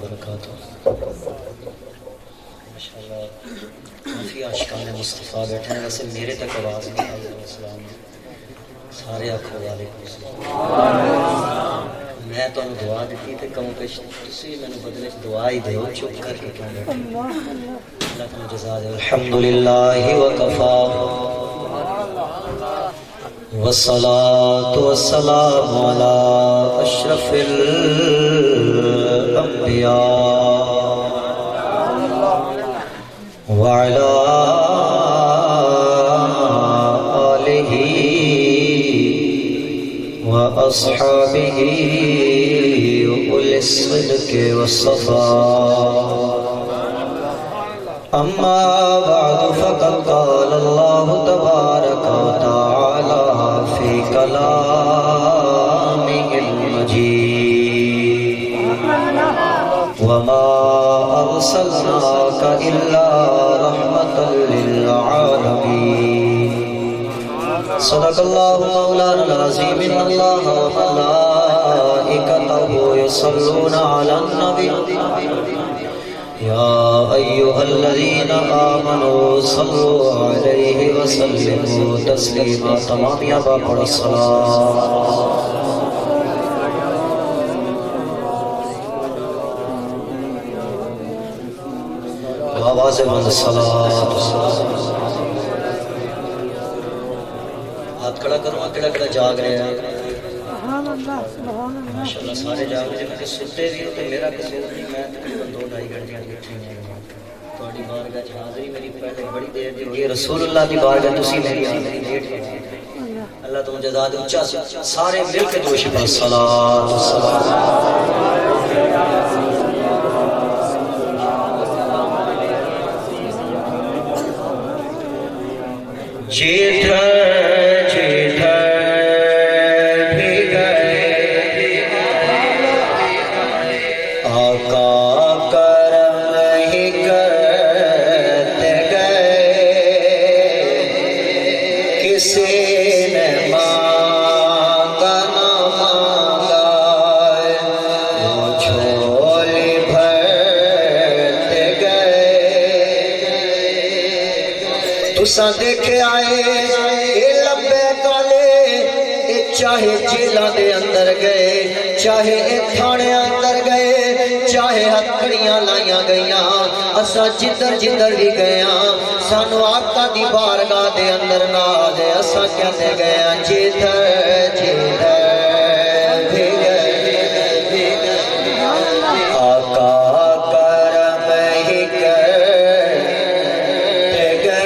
وبرکاتہ۔ ماشاءاللہ کافی عاشقان مصطفیٰ بیٹھے ہیں، ویسے میرے تک آواز نہیں آئی۔ السلام سارے آخو وعلیکم السلام۔ میں تمہیں دعا دیتی تے کہوں کہ تسی مینوں بدلے دعا ہی دیو، چپ کر کے کیوں بیٹھے؟ اللہ تمہیں جزا دے۔ الحمدللہ وکفا والصلاة والسلام على أشرف الأنبياء وعلى آله وأصحابه أولي الصدق والصفاء، أما بعد فقد قال الله تبارك وتعالى في كلامه المجيد: وما أرسلناك إلا رحمة للعالمين. صدق الله مولانا العظيم. إن الله وملائكته يصلون على النبي يا أيها الذين آمنوا صلوا عليه وسلموا تسليما. تمام یا باقر الصلاة. آواز بند الصلاة. ہاتھ کھڑا کرو، کڑا کڑا جاگ رہے ہیں. ماشاءاللہ سارے جاگ رہے ہیں کہ ستے بھی ہو تو میرا قصور نہیں. میں تقریباً 2-2.5 گھنٹے بیٹھی ہیں. تھوڑی بارگاہ چ حاضری میری پہلے بڑی دیر دی ہوئی ہے. رسول اللہ دی بارگاہ تسی میری حاضری لیٹ ہے. اللہ تم جزا دے. اونچا سارے مل کے دوش پڑھ صلاۃ والسلام. جدھر تساں دیکھے آئے اے لبے کالے، اے چاہے جیلہ دے اندر گئے، چاہے اے تھانے اندر گئے، چاہے ہتھکڑیاں لائیاں گئیاں، اسا جدر جدر بھی گئیاں، سانو آقا دی بارگاہ دے اندر نہ دے. اسا کہتے گئیاں جدر جدر بھی گئے آقا کرم ہی کرتے گئے.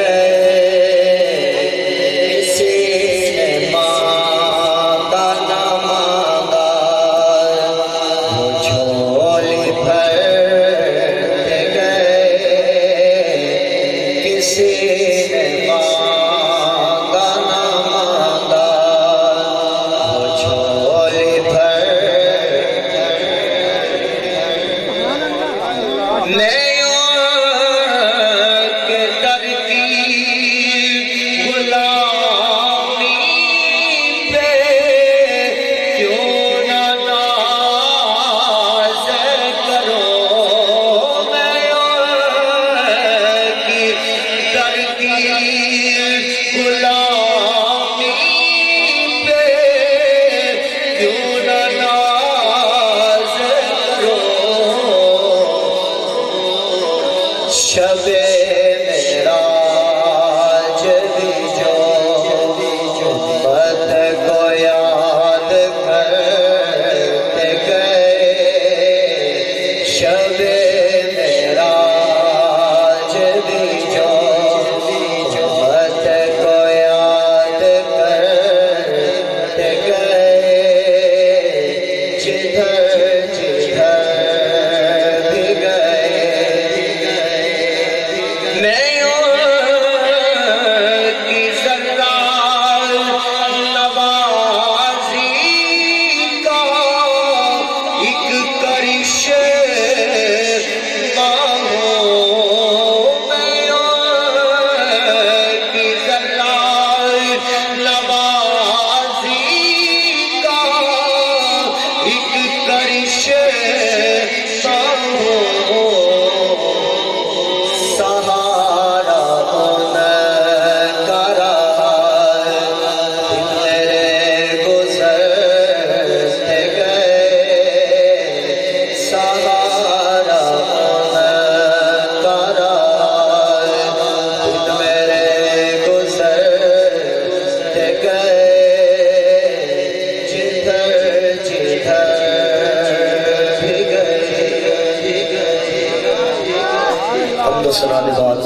حمد و ثنا کے بعد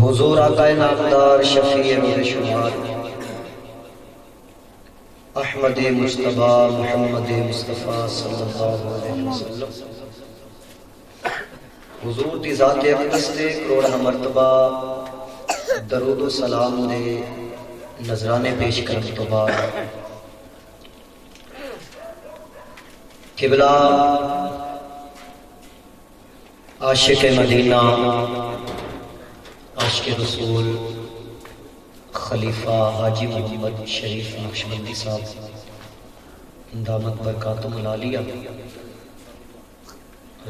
حضور آقا نامدار شفیع روز شمار احمد مصطفیٰ محمد مصطفیٰ صلی اللہ علیہ وسلم حضور دی ذات اقدس تے کروڑا مرتبہ درود و سلام دے نظرانے پیش کرنے تو بعد قبلہ عاشق مدینہ عاشق رسول خلیفہ حاجی محمد شریف نقشبندی صاحب دامت برکاتم العالیہ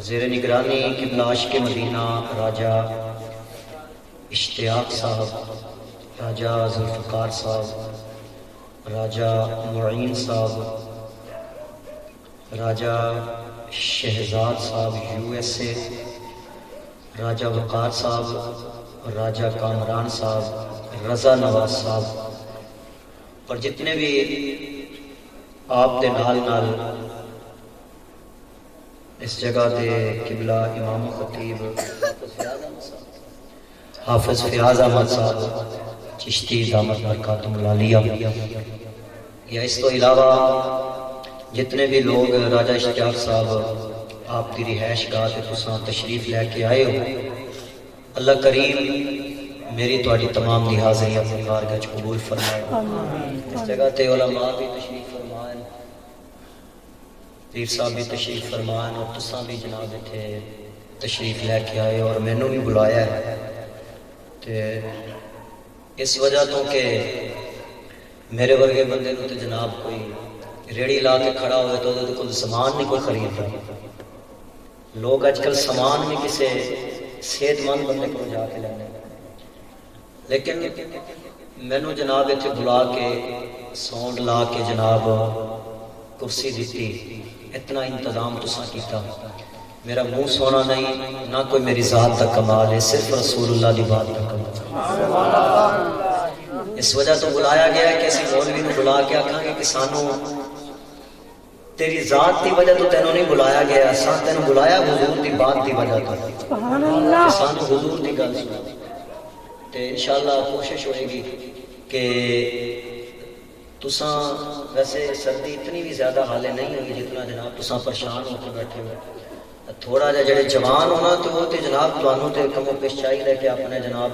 زیر نگرانی قبلہ عاشق مدینہ راجہ اشتیاق صاحب، راجہ ذوالفقار صاحب، راجہ معین صاحب، راجہ شہزاد صاحب USA، راجہ وقار صاحب، راجہ کامران صاحب، رضا نواز صاحب اور جتنے بھی آپ دے نال اس جگہ دے قبلہ امام و خطیب حافظ فیاض احمد صاحب چشتی دامت برکاتم العالیہ یا اس تو علاوہ جتنے بھی لوگ راجہ اشتیاق صاحب آپ کی رہائش گاہ تے تساں تشریف لے کے آئے ہو، اللہ کریم میری تواڈی تمام دی حاضری اپنی بارگاہ وچ قبول فرمائے۔ اس جگہ تے علماء بھی تشریف فرمائیں، پیر صاحب بھی تشریف فرمائیں اور تساں بھی جناب اتنے تشریف لے کے آئے اور مینوں بھی بلایا ہے تے اس وجہ تو کہ میرے ورگے بندے کو تو جناب کوئی ریڑی لا کے کھڑا ہوئے تو کوئی سامان نہیں کوئی خرید رہا، لوگ آج کل سامان بھی کسی صحت مند بندے کو جا کے لینے، لیکن مینوں جناب اتنے بلا کے ساؤنڈ لا کے جناب کرسی دیتی، اتنا انتظام تساں کیتا، میرا منہ سونا نہیں نہ کوئی میری ذات کا کمال ہے، صرف رسول اللہ دی بات کا کمال۔ اس وجہ تو بلایا گیا ہے کہ اسی مولوی نے بلا کے آکھاں گے کہ سانوں تیری ذات دی وجہ تو تینوں نہیں بلایا گیا، سان تینوں بلایا حضور دی بات دی وجہ تو سانوں حضور دی گل سنا تے انشاءاللہ کوشش ہوئے گی کہ تساں ویسے سردی اتنی بھی زیادہ حالے نہیں ہوگی جتنا جناب تساں پریشان ہو کے بیٹھے ہوئے، تھوڑا جا جڑے جوان ہونا تو وہ تے جناب توانوں تے کم و پیش چاہیے کہ اپنے جناب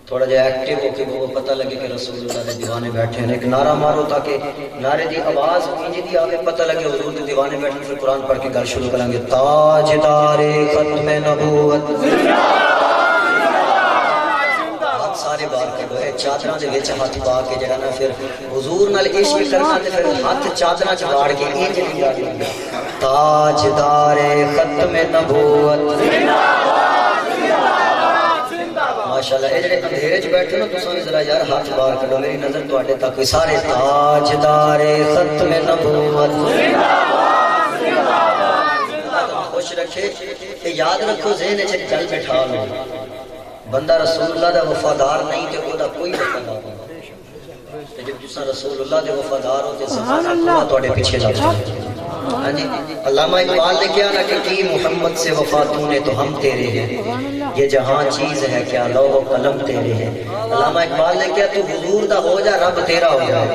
تھوڑا جا ایکٹیو ہو کے وہ پتہ لگے کہ رسول اللہ دے دیوانے بیٹھے ہیں، ایک نعرہ مارو تاکہ نعرے دی آواز انجی دی آگے پتہ لگے حضور دے دیوانے بیٹھے، پھر قرآن پڑھ کے گل شروع کریں گے۔ تاجدار ختم نبوت سارے بار کرو، چادراں دے وچ ہاتھ پا کے جڑا نا پھر حضور نال عشق کرنا تے پھر ہاتھ چادراں چ واڑ کے یہ جڑی گل تاجدار ختم نبوت ماشاءاللہ اے جڑے اندھیرے چ بیٹھے نا تساں ذرا یار ہاتھ باہر کرو، میری نظر تواڈے تک سارے تاجدار ختم نبوت خوش رکھے تے یاد رکھو ذہن وچ گل بٹھا لو، بندہ رسول اللہ دا وفادار نہیں تے او دا کوئی وفادار نہیں، تے جب تساں رسول اللہ دے وفادار ہو تے زمانہ پورا تواڈے پیچھے لگ جائے۔ ہاں جی علامہ اقبال نے کیا نا کہ کی محمد سے وفا تو نے تو ہم تیرے ہیں، یہ جہاں چیز ہے کیا لوح و قلم تیرے ہیں۔ علامہ اقبال نے کیا تو حضور دا ہو جا رب تیرا ہو جائے،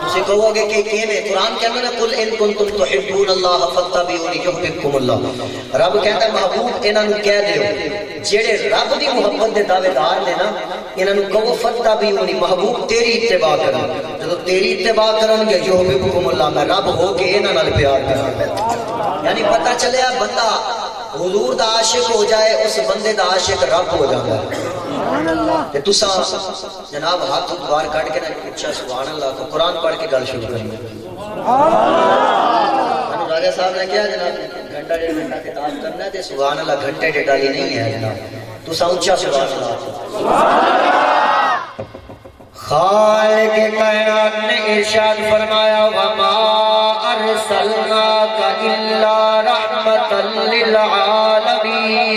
تسی کہو گے کہ کیویں؟ قرآن کہنا نا قل ان کنتم تحبون اللہ فاتبعونی یحببکم اللہ، رب کہتا محبوب انہاں نوں کہہ دیو جڑے رب دی محبت دے دعوے دار نے نا انہاں نوں کہو فاتبعونی محبوب تیری اتباع کرن، جدوں تیری اتباع کرن گے یحببکم اللہ میں رب ہو کے انہاں نال پیار کراں، یعنی پتہ چلیا بندہ حضور دا عاشق ہو جائے اس بندے دا عاشق رب ہو جاتا ہے۔ تے تساں جناب ہاتھ باہر کٹ کے نا اچھا سبحان اللہ کو قرآن پڑھ کے گل شروع کریں گے۔ راجہ صاحب نے کیا جناب گھنٹہ ڈیڑھ گھنٹہ کتاب کرنا ہے تے سبحان اللہ گھنٹے ڈیڑھ والی نہیں ہے جناب، تساں اچھا سبحان اللہ۔ خالق کائنات نے ارشاد فرمایا وما ارسلناک الا رحمتا للعالمین،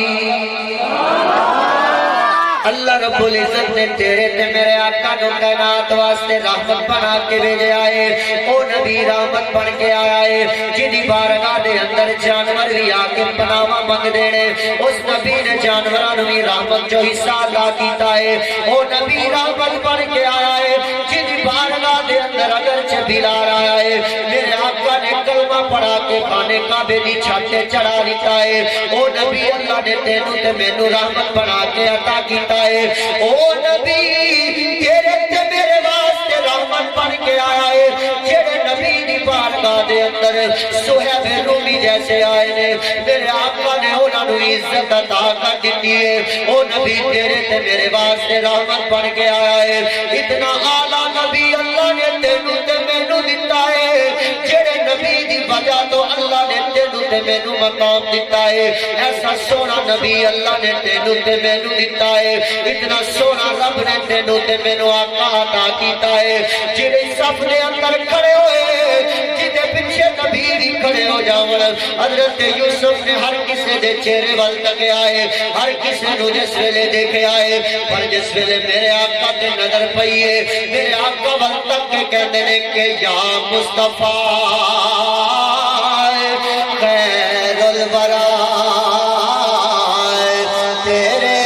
اللہ رب رب العزت نے تیرے تے میرے آقا نو کائنات واسطے رحمت بنا کے بھیجا ہے او نبی رحمت بن کے آیا ہے جدی بارگاہ دے اندر جانور بھی آ کے پناہ منگ دینے اس نبی نے جانوراں بھی رحمت جو حصہ عطا کیتا ہے او نبی رحمت بن کے آیا ہے جدی بارگاہ دے اندر اگرچہ بلال آیا ہے میرے آقا نے کلمہ پڑھا کے خانے کعبے دی چھت تے چڑھا دیتا ہے او نبی اللہ نے تینوں تے مینوں رحمت بنا کے عطا کیتا ہے او نبی تیرے تے میرے واسطے رحمت بن کے آیا ہے جڑے نبی دی بارگاہ دے اندر صہیب رومی جیسے آئے نے میرے آقا نے انہاں نوں عزت عطا کر دیتی ہے او نبی تیرے تے میرے واسطے رحمت بن کے آیا ہے اتنا اعلیٰ نبی اللہ نے تینوں تے مینوں دتا ہے جڑے نبی دی وجہ تو اللہ نے تینوں تے مینوں مقام دیتا ہے ایسا سونا نبی اللہ نے تینوں تے مینوں دیتا ہے اتنا سونا رب نے تینوں تے مینوں آقا عطا کیتا ہے جڑے صف دے اندر کھڑے ہوئے جدے پیچھے نبی بھی کھڑے ہو جاون حضرت یوسف نے ہر کسے دے چہرے وال تکیا ہے ہر کسے نو جس ویلے دیکھیا ہے پر جس ویلے میرے آقا تے نظر پئی ہے میرے آقا وال تک کے کہندے نے کہ یا مصطفیٰ خیر الورا تیرے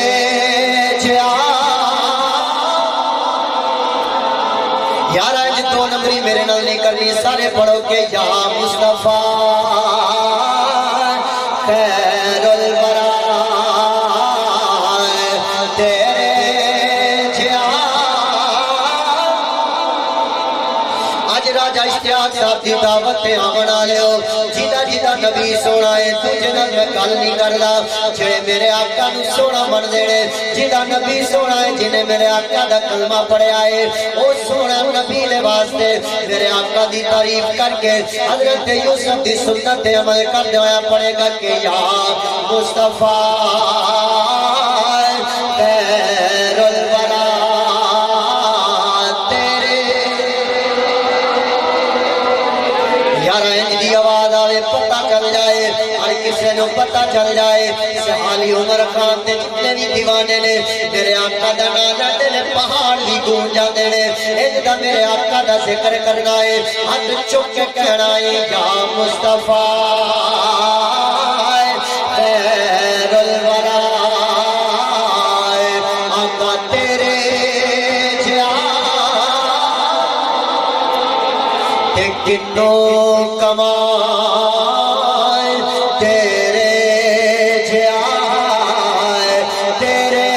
یار اج دو نمبری میرے نال نہیں کرنی سارے پڑھو کہ یا مصطفیٰ خیر الورا تیرے اج راجہ اشتیاق صاحب دی دعوت تے آمن والے ہو جیدہ جیدہ نبی سونا ہے تجھے نہ میں گل نہیں کردا جڑے میرے آقا نو سونا من دینے جیدہ نبی سونا ہے جنہیں میرے آقا دا کلمہ پڑھیا ہے او سونا نبی لے واسطے میرے آقا دی تعریف کر کے حضرت یوسف دی سنت عمل کر دیا پڑے گا کہ یا مصطفیٰ خیر الورا آواز آوے پتہ چل جائے ہر کسے نو پتہ چل جائے سہالی عمر خان تے جتنے بھی دیوانے نے میرے آقا دا نانا دے پہاڑ بھی گونج جاندے نے ایک دا میرے آقا دا ذکر کرنا ہے ہاتھ چک کے کہنا ہے یا مصطفیٰ خیر الورا آقا تیرے جا تے کنوں کمائے تیرے جائے تیرے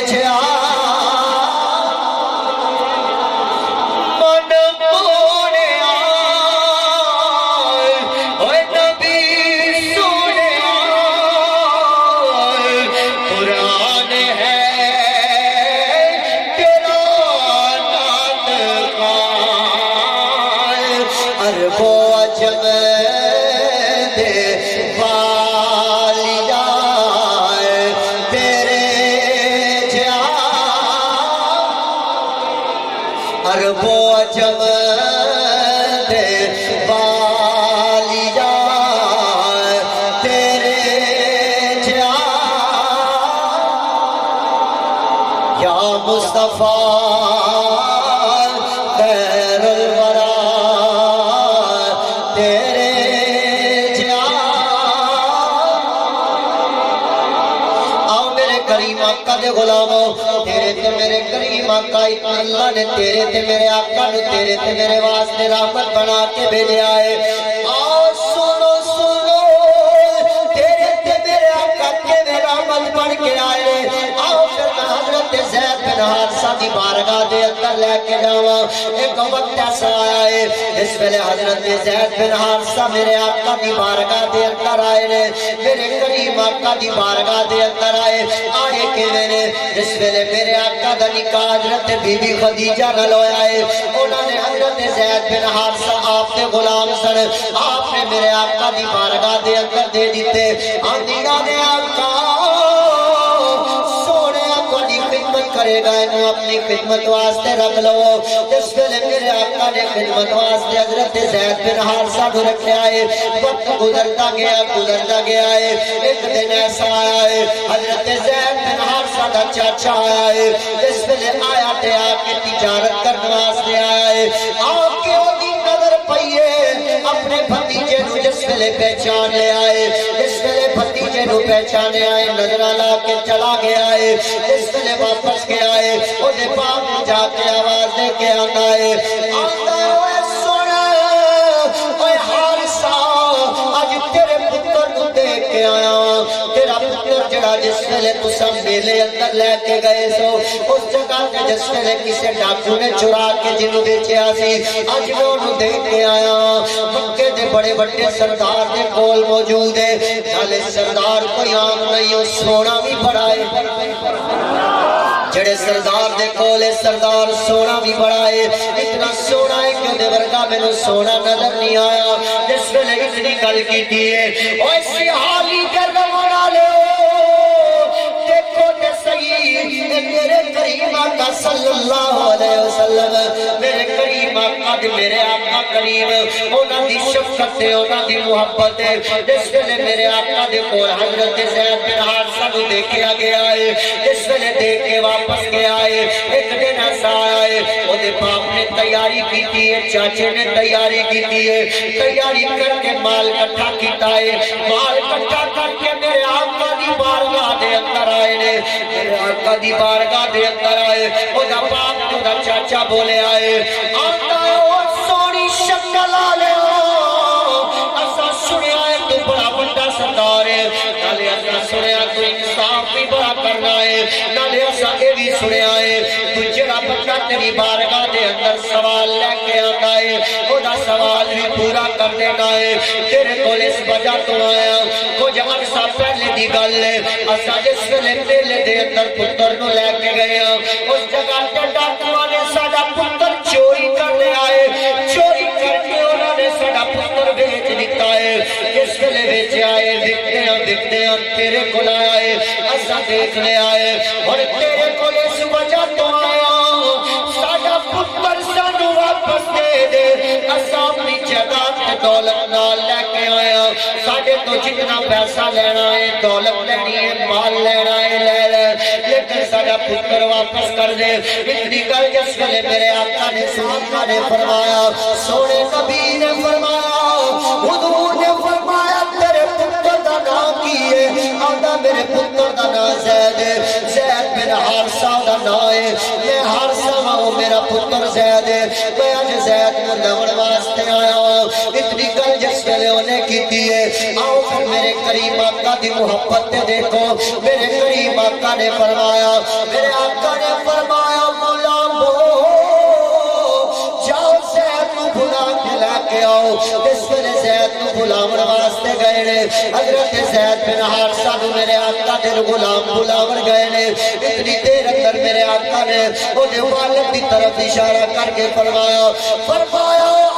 جائے من مونے آئے اوہ نبی سونے آئے قرآن ہے تیرا نام عرب و عجم دے والی جائے تیرے جا عرب و عجم دے والی جائے تیرے جا یا مصطفیٰ خیر الورا تیرے جا آؤ میرے کریم آقا دے غلاموں تیرے تے میرے کریم آقا اتنا اللہ نے تیرے تے میرے آقا نو تیرے تے میرے واسطے رحمت بنا کے بھیجے آئے آؤ سنو سنو تیرے تے میرے آقا کے میں رحمت بن کے آئے آؤ پھر میں حضرت زید بن حارثہ دی بارگاہ دے اندر لے کے جاواں ایک وقت ایسا آیا ہے اس ویلے حضرت زید بن حارثہ میرے آقا دی بارگاہ دے اندر آئے نے میرے کریم آقا دی بارگاہ دے اندر آئے آئے کہ میں اس ویلے میرے آقا دا نکاح حضرت بی بی خدیجہ نال ہویا ہے انہوں نے حضرت زید بن حارثہ آپ کے غلام سن آپ نے میرے آقا دی بارگاہ دے اندر دے دیتے آندینا نے آقا کرے گا انہوں اپنی خدمت واسطے رکھ لو جس ویلے میرے آقا نے خدمت واسطے حضرت زید بن حارثہ کو رکھا ہے وقت گزرتا گیا ہے ایک دن ایسا آیا ہے حضرت زید بن حارثہ کا چاچا آیا ہے جس ویلے آیا تے آ کے تجارت کرنے واسطے آیا ہے آپ کے دی نظر پئیے اپنے بھتیجے نو جس ویلے پہچان لے آئے جس ویلے بھتیجے نو پہچانے آئے نظر لا کے چلا گیا ہے جس ویلے واپس گیا ہے او دے باپ نے جا کے آواز دے کے آتا ہے اوے سونا اوے حارثہ اج تیرے پتر نو دیکھ کے آیا تیرا پتر جڑا جس ویلے تساں میلے اندر لے کے گئے سو اس جگہ تے جس ویلے کسے ڈاکو نے چرا کے جنوں بیچیا سی اج میں انہوں دیکھ کے آیا مکے دے بڑے بڑے سردار دے کول موجود ہے نالے سردار کوئی عام نہیں ہو سونا بھی بڑا ہے جڑے سردار دے کولے سردار سونا بھی بڑا ہے اتنا سونا ہے کہ دے ورگا میں نو سونا نظر نہیں آیا جس ویلے اتنی گل کی دیئے او ایسی حالی کر بنا لے دیکھو تے صحیح میرے کریم آقا صلی اللہ علیہ وسلم میرے کریم آقا دے میرے آقا کریم اونا دی شفقت دے اونا دی محبت دے جس ویلے میرے آقا دے کول حضرت زید بن حارثہ کو دیکھیا گیا ہے جس ویلے دیکھ کے واپس گیا ہے ایک دن ایسا آیا ہے وہ دے باپ نے تیاری کی تھی ہے چاچے نے تیاری کی تھی ہے تیاری کر کے مال کٹھا کیتا ہے مال کٹھا کر کے میرے آقا دی بارگاہ دے اندر آئے نے میرے آقا دی بارگاہ دے اندر آئے وہ دا باپ تو دا چاچا بولے آئے آقا وہ سونی شکل آلے ہو ایسا سنیا ہے تو بڑا بڑا سردار ہے نالے ایسا سنیا تو انصاف بھی بڑا کرنا ہے نالے ایسا اے بھی سنیا ہے تو جڑا بچہ تیری بارگاہ دے اندر سوال لے کے آتا ہے وہ دا سوال بھی پورا کر دینا ہے تیرے کول اس وجہ تو آیا کچھ عرصہ پہلے دی گل ہے ایسا جس ویلے میلے دے اندر پتر نو لے کے گئے اس جگہ تے ڈاکواں نے ساڈا پتر چوری کرنے آئے چوری کر کے انہوں نے ساڈا پتر بیچ دیتا ہے جس ویلے بیچ آئے دکھتے ہیں تیرے کول آیا ہے ایسا دیکھنے آئے اور تیرے کول اس وجہ تو آیا ساڈا پتر سانو واپس دے دے ایسا اپنی جگہ تے دولت نال لے کے آیا ساڈے تو جتنا پیسہ لینا ہے دولت لینی ہے مال لینا ہے لے لے لیکن ساڈا پتر واپس کر دے اتنی گل جس ویلے میرے آقا نے صحابہ نے فرمایا سونے نبی نے فرمایا حضور نے فرمایا تیرے پتر دا نام کی ہے آدھا میرے پتر دا نام زید ہے زید بن حارثہ دا نام ہے میں حارثہ ہوں میرا پتر زید ہے میں آج زید کو لوڑ واسطے آیا ہوں اتنی گل جس ویلے انہیں کی دیئے آؤ پھر میرے کریم آقا دی محبت تے دیکھو میرے کریم آقا نے فرمایا میرے آقا نے فرمایا غلام جاؤ زید کو بلا کے لے کے آؤ اس ویلے زید کو بلاور واسطے گئے نے حضرت زید بن حارثہ کو میرے آقا نے غلام بلاور گئے نے اتنی دیر اندر میرے آقا نے وہ والد کی طرف اشارہ کر کے فرمایا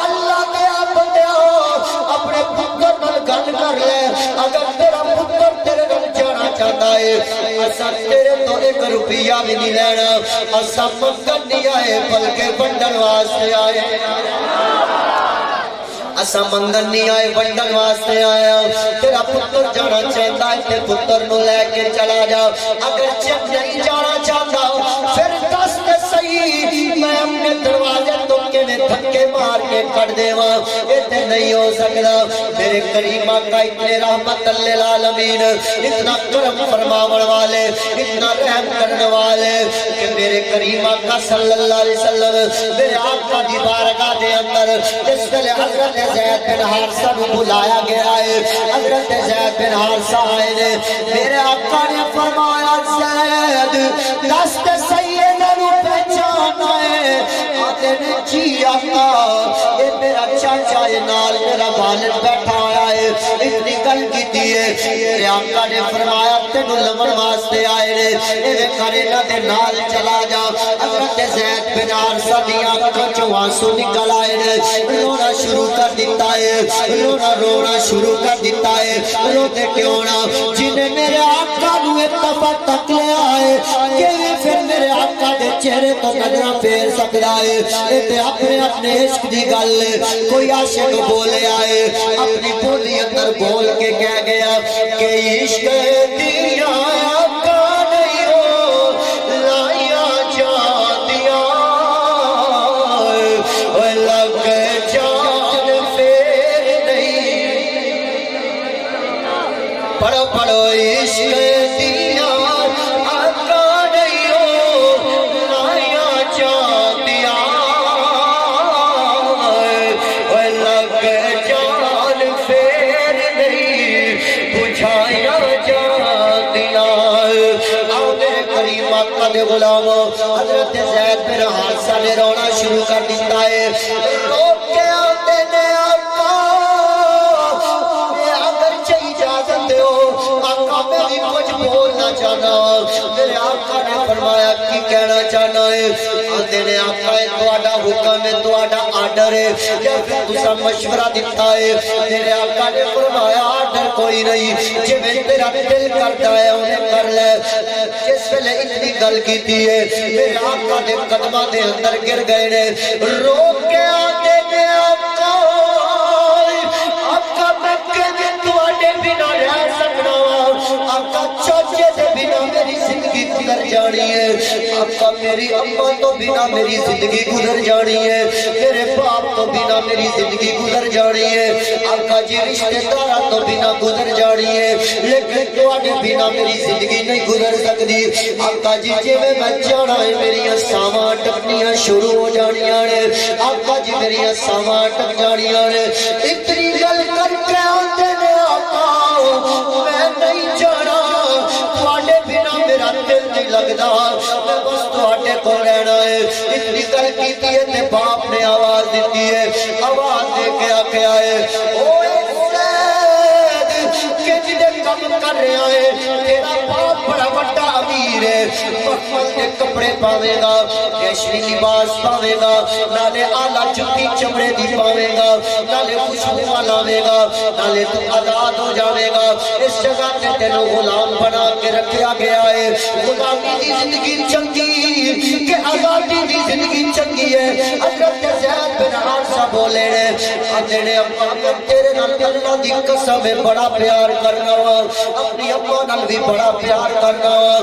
اللہ دیا بندیا اپنے پتر نال گل کر لے اگر تیرا پتر تیرے نال جانا چاہتا ہے اسا تیرے تو 1 روپیہ بھی نہیں لینا اسا منگن نہیں آئے بلکہ بنڈن واسطے آئے اسا منگن نہیں آئے بنڈن واسطے آیا تیرا پتر جانا چاہتا ہے تے پتر نو لے کے چلا جا اگر چک نہیں جانا چاہتا پھر دس تے صحیح میں اپنے دروازے تو کے نے دھکے مار کے کٹ دے وہاں اتنے نہیں ہو سکتا میرے کریم آقا اتنے رحمت للعالمین اتنا کرم فرماون والے اتنا رحم کرنے والے کہ میرے کریم آقا صلی اللہ علیہ وسلم میرے آقا دی بارگاہ دے اندر جس ویلے حضرت زید بن حارثہ کو بلایا گیا ہے حضرت زید بن حارثہ آئے نے میرے آقا نے فرمایا زید دست سیدہ نو پہچانا ہے آتے نے جی آقا یہ میرا چاچا ہے نال میرا والد بیٹھا آیا ہے اتنی گل کی دیئے میرے آقا نے فرمایا تینو لمن واسطے آئے نے ایوے کرینا دے نال چلا جا حضرت زید بن حارثہ دی آنکھوں چوں آنسو نکل آئے نے رونا شروع کر دیتا ہے رونا شروع کر دیتا ہے روتے کیوں نہ جنہیں میرے آقا نو ایک دفعہ تک لے آئے کہ پھر میرے آقا دے چہرے تو نظرہ پھیر سکتا ہے اتے اپنے اپنے عشق دی گل کوئی عاشق بولے آئے اپنی بولی اندر بول کے کہہ گیا کہ عشق دیا آقا نہیں ہو لائیا جان دیا لگ جان پھر نہیں پڑھو پڑھو عشق دیا آقا نہیں ہو لائیا جان دیا لگ جان پھر نہیں بجھایا جان دیا آؤ میرے کریم آقا دے غلاموں حضرت زید بن حارثہ نے رونا شروع کر دیتا ہے روک کے آتے نے آقا میں اگر چاہی اجازت ہو آقا میں بھی کچھ بولنا چاہنا میرے آقا نے فرمایا کی کہنا چاہنا ہے آتے نے آقا ہے تواڈا حکم ہے تواڈا آرڈر ہے یا پھر تسا مشورہ دیتا ہے میرے آقا نے فرمایا آرڈر کوئی نہیں جی میں تیرا دل کرتا ہے انہیں کر لے جس ویلے اتنی گل کی ہے میرے آقا نے قدمہ دے اندر گر گئے نے روک کے آتے نے آقا آقا میں کہنے تواڈے بنا رہ سکنا آقا چاچے دے بنا میری زندگی گزر جانی ہے آقا میری اماں تو بنا میری زندگی گزر جانی ہے میرے باپ تو بنا میری زندگی گزر جانی ہے آقا جی رشتہ دارا تو بنا گزر جانی ہے لیکن تواڈے بنا میری زندگی نہیں گزر سکتی آقا جی جی میں جانا ہے میری ساواں ٹپنیاں شروع ہو جانیاں نے آقا جی میری ساواں ٹپ جانیاں نے اتنی گل کر کے آتے نے آقا میں نہیں جانا تواڈے بنا میرا دل نہیں لگدا میں بس تواڈے کو رہنا ہے اتنی گل کیتی ہے تے باپ نے آواز دیتی ہے آواز دے کے آکھیا ہے اوے زید کہ جدے کم کر رہا ہے تیرا باپ بڑا بڑا امیر ہے محمد کے کپڑے پاوے گا ریشمی لباس پاوے گا نالے آلہ جتی چمڑے دی پاوے گا نالے خوشبو لاوے گا نالے تو آزاد ہو جاوے گا اس جگہ تے تینوں غلام بنا کے رکھیا گیا ہے غلامی دی زندگی چنگی کہ آزادی دی زندگی چنگی ہے حضرت زید بن حارثہ بولے نے آتے نے اپنا تیرے نال اللہ دی قسم ہے بڑا پیار کرنا وا اپنی اپنا نال بھی بڑا پیار کرنا وا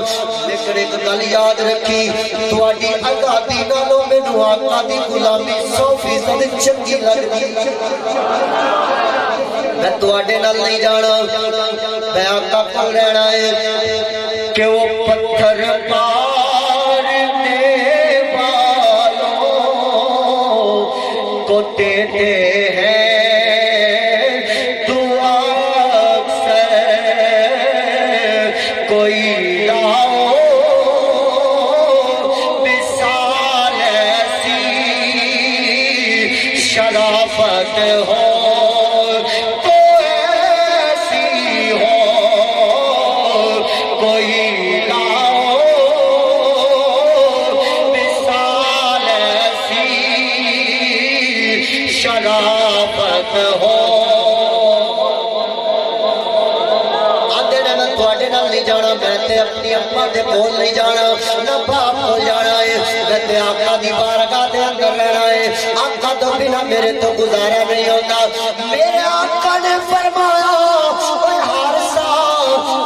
لیکن ایک گل یاد رکھی تواڈی آزادی نالوں مینوں آقا دی غلامی 100% چنگی لگدی میں تواڈے نال نہیں جانا میں آقا کول رہنا ہے کہ وہ پتھر مارنے والوں کو دیتے ہیں دعا اکثر کوئی لاؤ مثال ایسی شرافت ہو شرافت ہو آدھے نے میں تواڈے نال نہیں جانا میں تے اپنی اماں دے کول نہیں جانا نہ باپ کول جانا ہے میں تے آقا دی بارگاہ دے اندر رہنا ہے آقا تو بنا میرے تو گزارا نہیں ہوتا میرے آقا نے فرمایا اوے حارثہ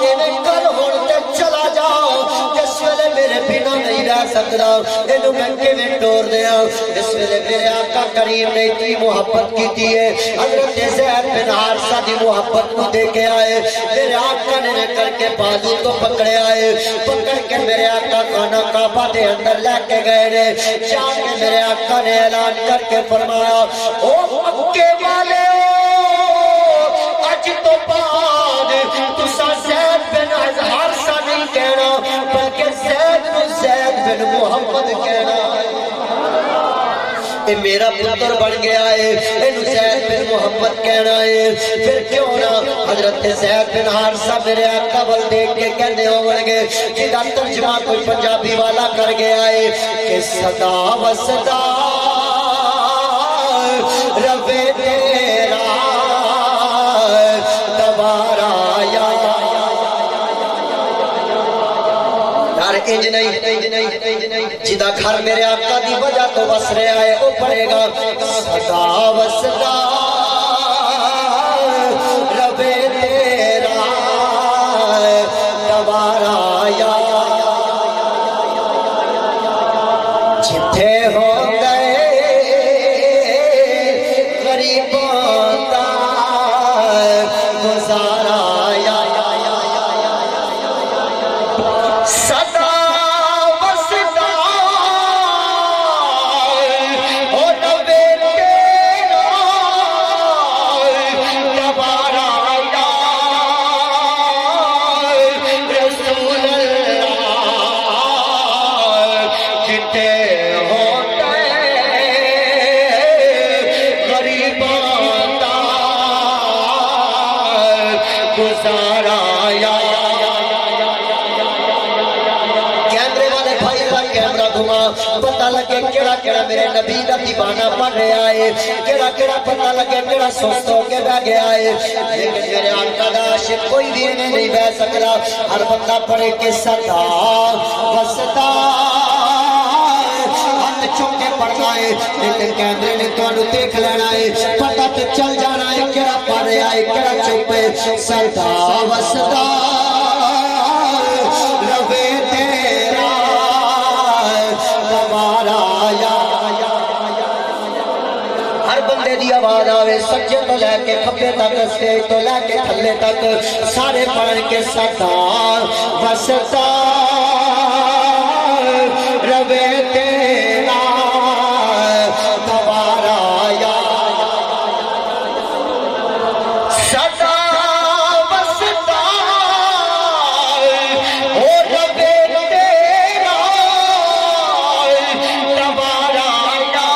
ایویں کر ہن تے چلا جاؤ جس ویلے میرے بنا نہیں رہ سکدا اینو میں کیویں ٹور دیاں جس ویلے میرے آقا کریم نے اتنی محبت کی ہے حضرت زید بن حارثہ دی محبت کو دے کے آئے میرے آقا نے کر کے بازو تو پکڑے آئے پکڑ کے میرے آقا خانہ کعبہ دے اندر لے کے گئے نے جا کے میرے آقا نے اعلان کر کے فرمایا او مکے والے اج تو بعد تسا زید بن حارثہ نہیں کہنا بلکہ زید بن محمد کہنا اے میرا پتر بن گیا ہے اینو زید بن محمد کہنا ہے پھر کیوں نہ حضرت زید بن حارثہ میرے آقا ول دیکھ کے کہنے ہون گے جدا ترجمہ کوئی پنجابی والا کر گیا ہے کہ صدا و صدا روے تیرا دوبارہ یا انج نہیں جدا گھر میرے آقا دی وجہ تو بس رہا ہے وہ پڑھے گا صدا وصدا ربے تیرا دوبارہ یا جتھے ہو گئے غریبوں کا گزارا یا صدا وصدا او ربے تیرا دوبارہ یا رسول اللہ جتے گزارا یا کیمرے والے بھائی کا کیمرہ گھما پتہ لگے کیڑا کیڑا میرے نبی دا دیوانہ پڑھ رہا ہے کیڑا کیڑا پتہ لگے کیڑا سوچ ہو کے بہ گیا ہے لیکن میرے آقا دا عاشق کوئی بھی نہیں بہ سکتا ہر بندہ پڑھے کہ صدا وصدا ہاتھ چک کے پڑھنا ہے لیکن کیمرے نے تو انہوں دیکھ لینا ہے پتہ تے چل جانا ہے کیڑا پڑھ رہا ہے کیڑا چپ ہے صدا وصدا ربے تیرا دوبارہ یا ہر بندے دی آواز آوے سجے تو لے کے کھبے تک سٹیج تو لے کے تھلے تک سارے پڑھ کے صدا وصدا ربے تیرا دوبارہ یا صدا وصدا او ربے تیرا دوبارہ یا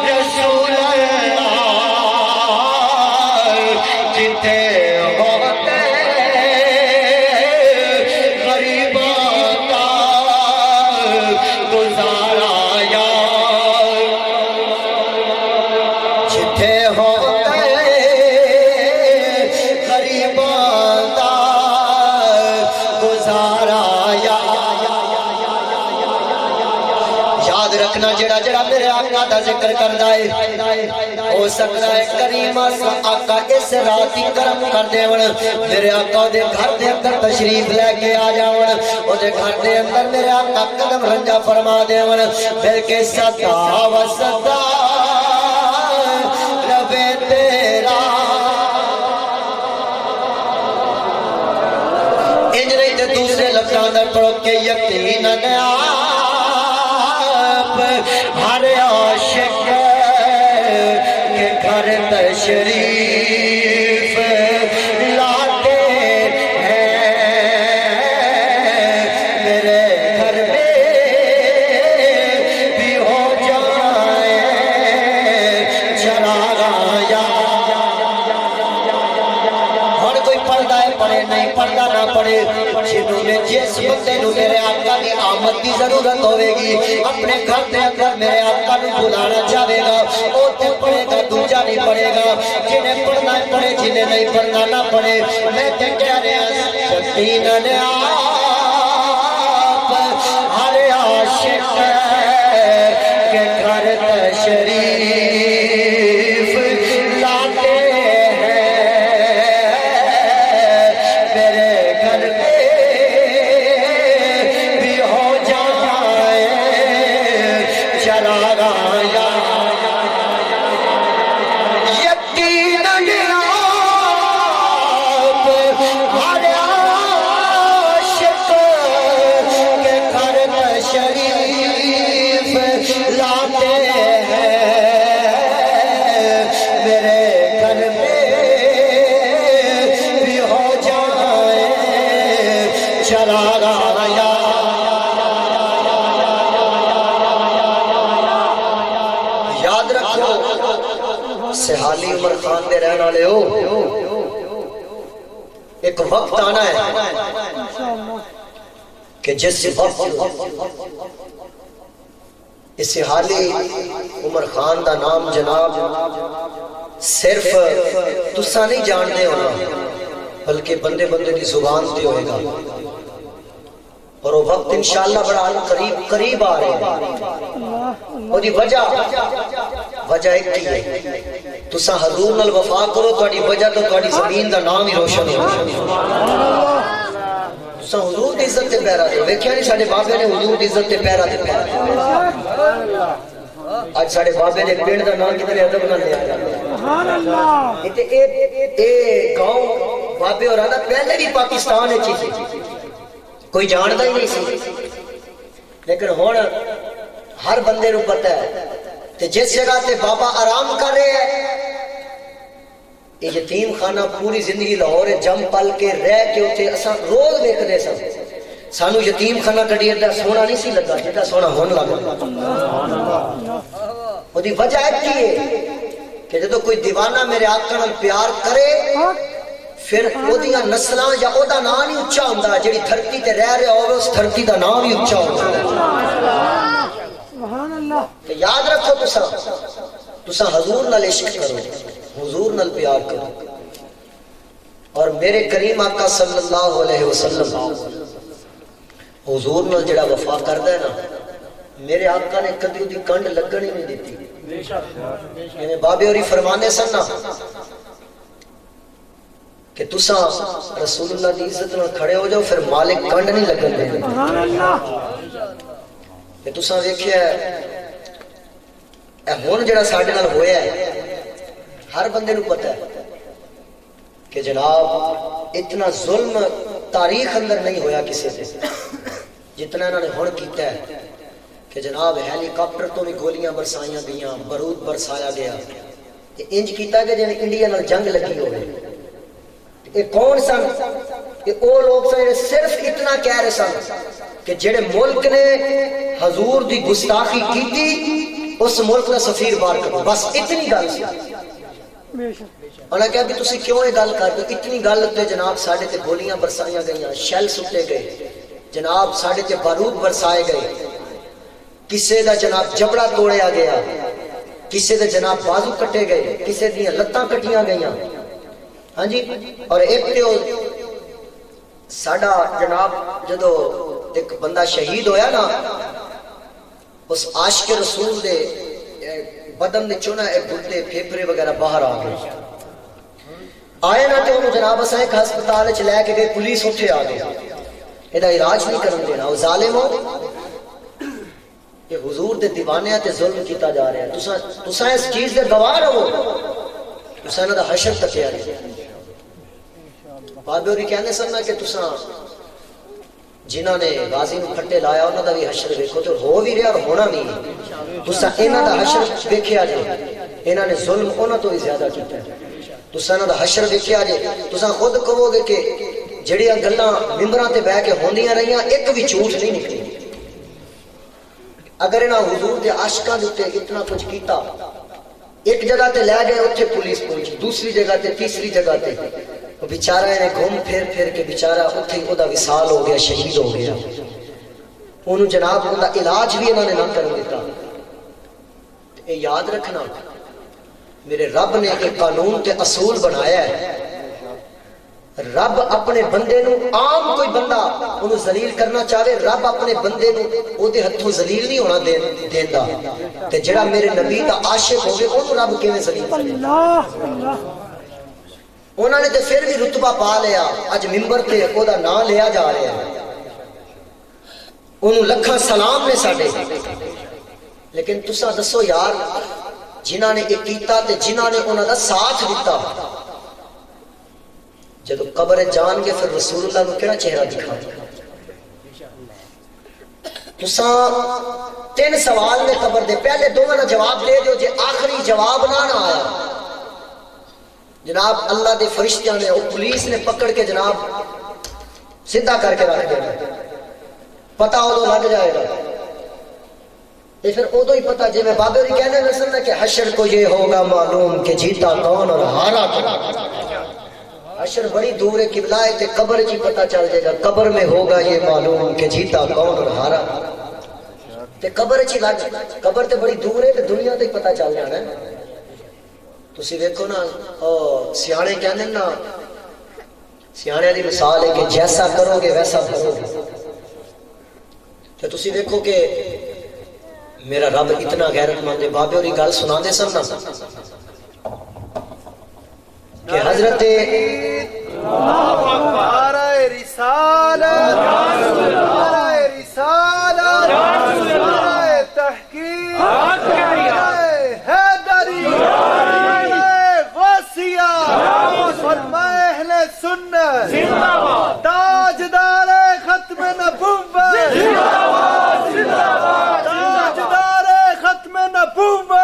رسول اللہ جتے ہوتے غریبوں کا گزارا یا جتے ہوتے غریبوں کا گزارا یا یاد رکھنا جڑا جڑا میرے آقا دا ذکر کردا ہے ہو سکتا ہے کریم آقا اس رات ہی کرم کر دیون میرے آقا دے گھر دے اندر تشریف لے کے آ جاون او دے گھر دے اندر میرے آقا قدم رنجا فرما دیون بلکہ صدا وصدا ربے تیرا انج نہیں تے دوسرے لفظاں اندر پڑھو کہ یقیناً آپ ہر عاشق کے گھر تشریف لاتے ہیں میرے گھر میں بھی ہو جائے چراغاں یا ہر کوئی پردہ ہے پڑھے نہیں پردہ نہ پڑھے جنہوں نے جس بندے نو میرے آقا کی آمد کی ضرورت ہوئے گی اپنے گھر دے اندر میرے آقا نو بلانا چاہے گا وہ تے پڑھے گا دوجا نہیں پڑھے گا جنہیں پڑھنا ہے پڑھے جنہیں نہیں پڑھنا نہ پڑھے میں تے کہہ رہے ہیں یقیناً آپ ہر عاشق کے گھر تشریف لاتے ہیں میرے گھر میں بھی ہو جائے چراغاں یا یقیناً آپ ہر عاشق کے گھر تشریف لاتے ہیں میرے گھر میں بھی ہو جائے چراغاں یا یاد رکھو سہالی عمر خان دے رہن والے ہو ایک وقت آنا ہے کہ جس وقت اس سہالی عمر خان دا نام جناب صرف تسا نہیں جاننے ہونا بلکہ بندے بندے کی زبان تے ہوئے گا اور وہ وقت انشاءاللہ بڑا قریب آ رہے ہیں. وہ دی وجہ ایک ہی ہے، تسا حضور نال وفا کرو، تہاڈی وجہ تو تہاڈی زمین دا نام ہی روشن ہو جائے. تسا حضور دی عزت تے پہرا دے. ویکھیا نہیں ساڈے بابے نے حضور دی عزت تے پہرا دتا. اج ساڈے بابے دے پنڈ دا نام کدھر ادب نال لیا جاندا ہے. اے گاؤں بابے ہوراں دا پہلے بھی پاکستان وچ سی، کوئی جاندا ہی نہیں سی، لیکن ہن ہر بندے نو پتہ ہے. تے جس جگہ تے بابا آرام کر رہے ہیں، یہ یتیم خانہ پوری زندگی لاہور جم پل کے رہ کے اتنے اساں روز ویکھدے سن. سانو یتیم خانہ کڈی ایڈا سونا نہیں سی لگا جدا سونا ہون لگا. وہ وجہ کی ہے کہ جدو کوئی دیوانہ میرے آقا نال پیار کرے پھر او دیاں نسلاں یا او دا نام ہی اچا ہوندا، جڑی دھرتی تے رہ رہا ہوے اس دھرتی دا نام ہی اچا ہوندا. تو یاد رکھو تسا حضور نال عشق کرو، حضور نال پیار کرو. اور میرے کریم آقا صلی اللہ علیہ وسلم حضور نال جڑا وفا کردا ہے نا، میرے آقا نے کدی دی کنڈ لگن ہی نہیں دیتی. یعنی بابے ہوری فرمانے سن نا کہ تسا رسول اللہ دی عزت نال کھڑے ہو جاؤ پھر مالک کنڈ نہیں لگن دے. کہ تسا ویکھیا اے ہن جڑا ساڈے نال ہویا ہے، ہر بندے نو پتہ ہے کہ جناب اتنا ظلم تاریخ اندر نہیں ہویا کسی سے جتنا انہوں نے ہن کیتا ہے. کہ جناب ہیلی کاپٹر تو بھی گولیاں برسائیاں گئیاں، بارود برسایا گیا. انج کیتا کہ جنہیں انڈیا نال جنگ لگی ہوئے. یہ کون سن؟ یہ او لوگ سن صرف اتنا کہہ رہے سن کہ جڑے ملک نے حضور دی گستاخی کیتی اس ملک کا سفیر بار کرو، بس اتنی گل سی. انہوں نے کہا کہ تسی کیوں یہ گل کر دو؟ اتنی گل تے جناب ساڈے تے گولیاں برسائیاں گئیاں، شیل سٹے گئے، جناب ساڈے تے بارود برسائے گئے، کسے دا جناب جبڑا توڑیا گیا، کسے دے جناب بازو کٹے گئے، کسے دیاں لتاں کٹیاں گئیاں. ہاں جی. اور ایک تے ساڈا جناب جدو ایک بندہ شہید ہویا نا، اس عاشق رسول دے بدن دے چونا ایک گردے پھیپھڑے وغیرہ باہر آ گئے. آئے نا تے انہوں جناب اساں ایک ہسپتال وچ لے کے گئے، پولیس اتھے آ گئی، ایدا علاج نہیں کرن دینا. او ظالم ہو کہ حضور دے دیوانیاں تے ظلم کیتا جا رہا ہے. تساں اس چیز دے گواہ رہو، تساں انہاں دا حشر تکیا نہیں. بابے ہوری کہنے سن کہ تساں جنہاں نے غازی نو پھٹے لایا انہاں دا بھی حشر ویکھو، تو ہو بھی رہا اور ہونا بھی. تساں انہاں دا حشر ویکھیا جے، انہاں نے ظلم انہاں تو بھی زیادہ کیتا ہے. تساں انہاں دا حشر ویکھیا جے، تساں خود کہو گے کہ جڑیاں گلاں ممبراں تے بیٹھ کے ہوندیاں رہیاں ایک بھی جھوٹ نہیں نکلی. اگر انہاں حضور دے عاشقاں دے اوتے اتنا کچھ کیتا، ایک جگہ تے لے گئے اتھے پولیس پہنچی، دوسری جگہ تے تیسری جگہ تے وہ بیچارہ انہیں گھوم پھر کے بیچارہ اتھے او دا وصال ہو گیا، شہید ہو گیا. انہوں جناب ان دا علاج بھی انہوں نے نہ کر دیتا. اے یاد رکھنا میرے رب نے ایک قانون تے اصول بنایا ہے. رب اپنے بندے نو عام کوئی بندہ انہوں ذلیل کرنا چاہے، رب اپنے بندے نو او دے ہتھوں ذلیل نہیں ہونا دیندا. تے جڑا میرے نبی دا عاشق ہوگے انہوں رب کیویں ذلیل کرے؟ انہوں نے تے پھر بھی رتبہ پا لیا، اج ممبر تے او دا نام لیا جا رہا ہے. انہوں لکھاں سلام نے ساڈے. لیکن تساں دسو یار جنہاں نے یہ کیتا تے جنہاں نے انہاں دا ساتھ دیتا، جدو قبر جان کے پھر رسول اللہ کو کیڑا چہرہ دکھا؟ تساں 3 سوال نے قبر دے، پہلے دونوں نے جواب دے دیو، جے آخری جواب نہ آیا جناب اللہ دے فرشتیاں نے پولیس نے پکڑ کے جناب سیدھا کر کے رکھ دینا. پتہ ادو لگ جائے گا. پھر ادو ہی پتہ، جی میں بابے بھی کہنے میں سننا کہ حشر کو یہ ہوگا معلوم کہ جیتا کون اور ہارا کون. حشر بڑی دور ہے قبلہ ہے، تے قبر جی پتہ چل جائے گا. قبر میں ہوگا یہ معلوم کہ جیتا کون اور ہارا. تے قبر چی لگ، قبر تے بڑی دور ہے تے دنیا تے پتہ چل جانا ہے. تسی دیکھو نا سیانے کہنے نا، سیانے دی مثال ہے کہ جیسا کرو گے ویسا بھرو گے. تو تسی دیکھو کہ میرا رب اتنا غیرت مند ہے. بابے اور گل سنا دے سن نا کہ حضرت نعرہ رسالت، نعرہ رسالت، نعرہ تحقیق، نعرہ حیدری، نعرہ غوثیہ، فرمائے اہل سنت، تاجدار ختم نبوت، تاجدار ختم نبوت،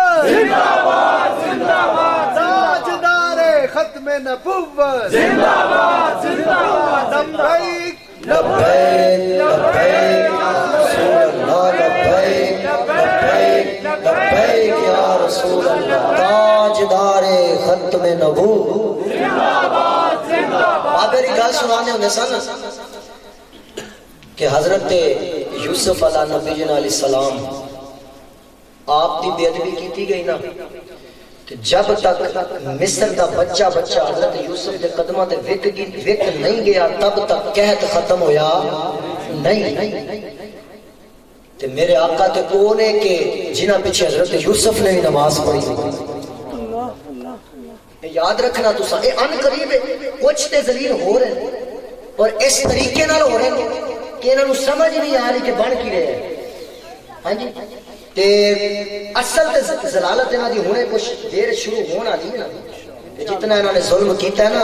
تاجدار ختم نبوت، زندہ باد زندہ باد، لبیک لبیک لبیک رسول اللہ، لبیک لبیک لبیک یا رسول اللہ، تاجدار ختم نبوت، زندہ باد زندہ باد. آپ میری گل سنانے ہونے سن کہ حضرت یوسف علیہ نبی علیہ السلام آپ دی بے ادبی کیتی گئی نا، جب تک مصر دا بچہ حضرت یوسف دے قدمہ تے وک نہیں گیا تب تک قحط ختم ہویا نہیں. تے میرے آقا تے اونے کے جنہ پیچھے حضرت یوسف نے بھی نماز پڑھی. یاد رکھنا تسا اے ان قریب کچھ تے ذلیل ہو رہے ہیں اور اس طریقے نال ہو رہے ہیں کہ انہوں سمجھ نہیں آ رہی کہ بن کی رہے ہیں. ہاں جی تے اصل تے ضلالت انہاں دی ہونے کچھ دیر شروع ہونا نہیں نا. جتنا انہوں نے ظلم کیتا ہے نا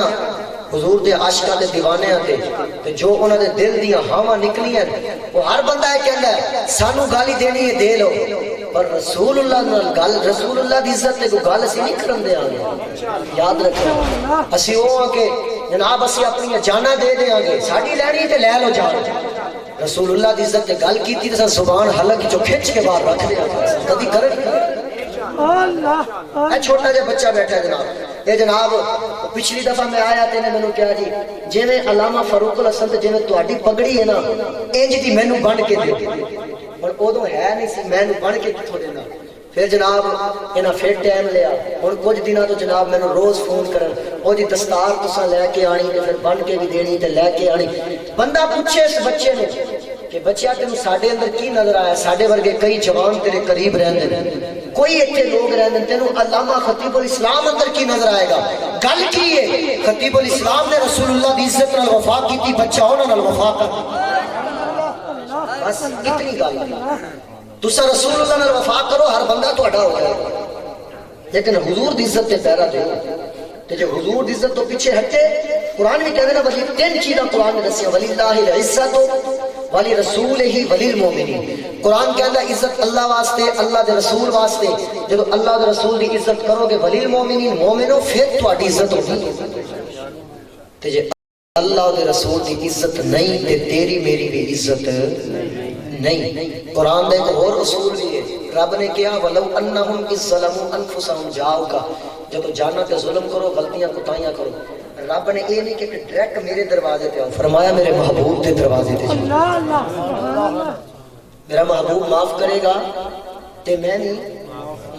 حضور دے عاشقاں دے دیوانے تے تے جو انہاں دے دل دیاں ہاواں نکلیاں وہ ہر بندہ یہ کہندا ہے سانو گالی دینی ہے دے لو، پر رسول اللہ نال گل، رسول اللہ دی عزت تے کوئی گل اسی نہیں کرن دیاں گے. یاد رکھو اسی او ہاں کہ جناب اسی اپنی جاناں دے دیاں گے، ساڈی لینی تے لے لو جان. رسول اللہ دی عزت تے گل کیتی تے زبان حلق جو کھچ کے باہر رکھ دیا کبھی کرن. اے چھوٹا جا بچہ بیٹھا ہے جناب، اے جناب پچھلی دفعہ میں آیا تے نے مینوں کہا جی جویں علامہ فاروق الحسن تے جویں تہاڈی پگڑی ہے نا انج دی مینوں بن کے دے، پر اودوں ہے نہیں سی مینوں بن کے کتھوں دینا. پھر جناب انہاں پھر ٹائم لیا، ہن کچھ دنوں تو جناب مینوں روز فون کرن او جی دستار تساں لے کے آنی تے پھر بن کے بھی دینی تے لے کے آنی. بندہ پوچھے اس بچے نے کہ بچہ تینوں ساڈے اندر کی نظر آیا؟ ساڈے ورگے کئی جوان تیرے قریب رہندے نے، کوئی اتنے لوگ رہندے نے، تینوں علامہ خطیب الاسلام اندر کی نظر آئے گا؟ گل کی ہے خطیب الاسلام نے رسول اللہ دی عزت نال وفا کیتی، بچہ انہاں نال وفا کر. بس اتنی گل تسا رسول اللہ نال وفا کرو ہر بندہ تہاڈا ہو جائے گا، لیکن حضور دی عزت تے پیرا دے. تے جو حضور دی عزت تو پیچھے ہٹے قرآن بھی کہنے نا ولی تین چیزاں قرآن نے دسیا، ولی اللہ العزت ولی رسول ہی ولی المومنین. قرآن کہندا عزت اللہ واسطے، اللہ دے رسول واسطے. جب اللہ دے رسول دی عزت کرو گے ولی المومنین مومنو پھر تہاڈی عزت ہوگی. تے جے اللہ دے رسول دی عزت نہیں تے تیری میری بھی عزت نہیں. قرآن دے ایک اور اصول بھی ہے، رب نے کہا وَلَوْ أَنَّهُمْ إِذْ ظَلَمُوا أَنفُسَهُمْ جَاءُوكَ، جب جانا تے ظلم کرو غلطیاں کوتاہیاں کرو. رب نے یہ نہیں کہ ڈائریکٹ میرے دروازے پہ آؤ، فرمایا میرے محبوب کے دروازے پہ جاؤ. میرا محبوب معاف کرے گا تے میں نہیں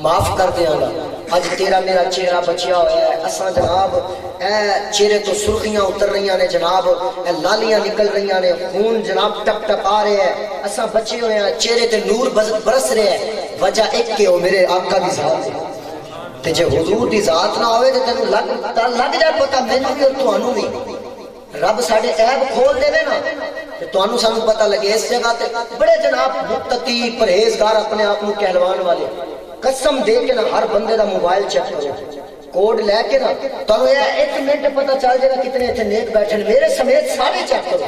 معاف کر دیاں گا. اج تیرا میرا چہرہ بچیا ہوا ہے، اساں جناب اے چہرے تو سرخیاں اتر رہی نے جناب، اے لالیاں نکل رہی نے، خون جناب ٹپ ٹپ آ رہے ہیں، اساں بچے ہوئے ہیں، چہرے تے نور برس رہے ہیں. وجہ ایک کہ وہ میرے آقا دی ذات ہے. تے جے حضور دی ذات نہ ہوئے تے تینوں لگ جائے پتہ مینوں بھی اور تانوں بھی. رب ساڈے عیب کھول دے نا تے تانوں سانوں پتہ لگے. اس جگہ تے بڑے جناب متقی پرہیزگار اپنے آپ کو کہلوان والے قسم دے کے نا ہر بندے دا موبائل چیک کرو، کوڈ لے کے نا تانوں یہ ایک منٹ پتہ چل جائے گا کتنے اتنے نیک بیٹھے، میرے سمیت سارے چیک کرو،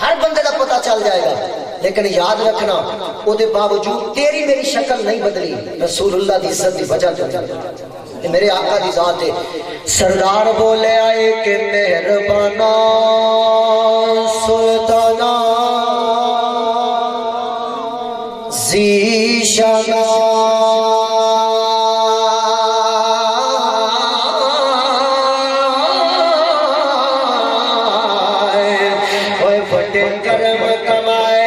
ہر بندے دا پتہ چل جائے گا. لیکن یاد رکھنا او دے باوجود تیری میری شکل نہیں بدلی، رسول اللہ دی عزت دی وجہ تے میرے آقا دی ذات ہے. سردار بولے آئے کہ مہربانا سلطانا زیشانا ہوئے بڑے کرم کمائے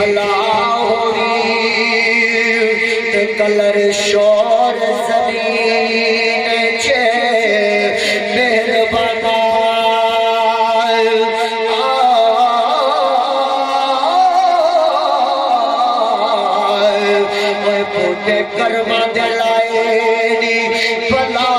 بھلا ہوئی تے کلر شور زمین چے مہربانا بوٹے کرما دلائے نی بھلا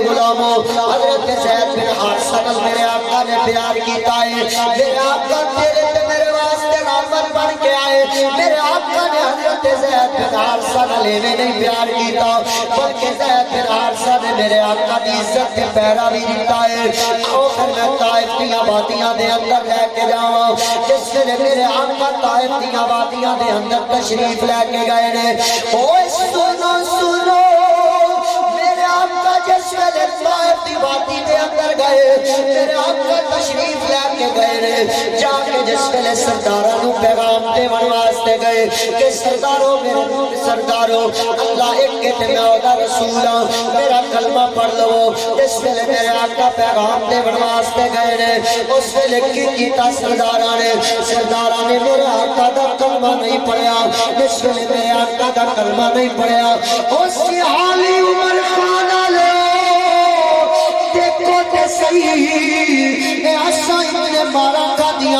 حضرت زید بن حارثہ نال میرے آقا نے پیار کیتا ہے میرے آقا تیرے تے میرے واسطے رحمت بن کے آئے میرے آقا نے حضرت زید بن حارثہ نال ایویں نہیں پیار کیتا بلکہ زید بن حارثہ نے میرے آقا دی عزت تے پہرا بھی دیتا ہے آؤ پھر میں طائف دی وادیاں دے اندر لے کے جاواں جس نے میرے آقا طائف دی وادیاں دے اندر تشریف لے کے گئے نے اوے سنو سنو جس ویلے طائف دی وادی دے اندر گئے میرے آقا تشریف لے کے گئے نے جا کے جس ویلے سرداراں نوں پیغام دیون واسطے گئے کہ سردارو میرے سردارو اللہ ایک تے میں اودا رسول ہاں میرا کلمہ پڑھ لو جس ویلے میرے آقا پیغام دیون واسطے گئے نے اس ویلے کی کیتا سرداراں نے میرے آقا دا کلمہ نہیں پڑھیا جس ویلے میرے آقا دا کلمہ نہیں پڑھیا اس حالی عمر خان والے دیکھو تے صحیح اے اساں اتنے مارا کھا دیا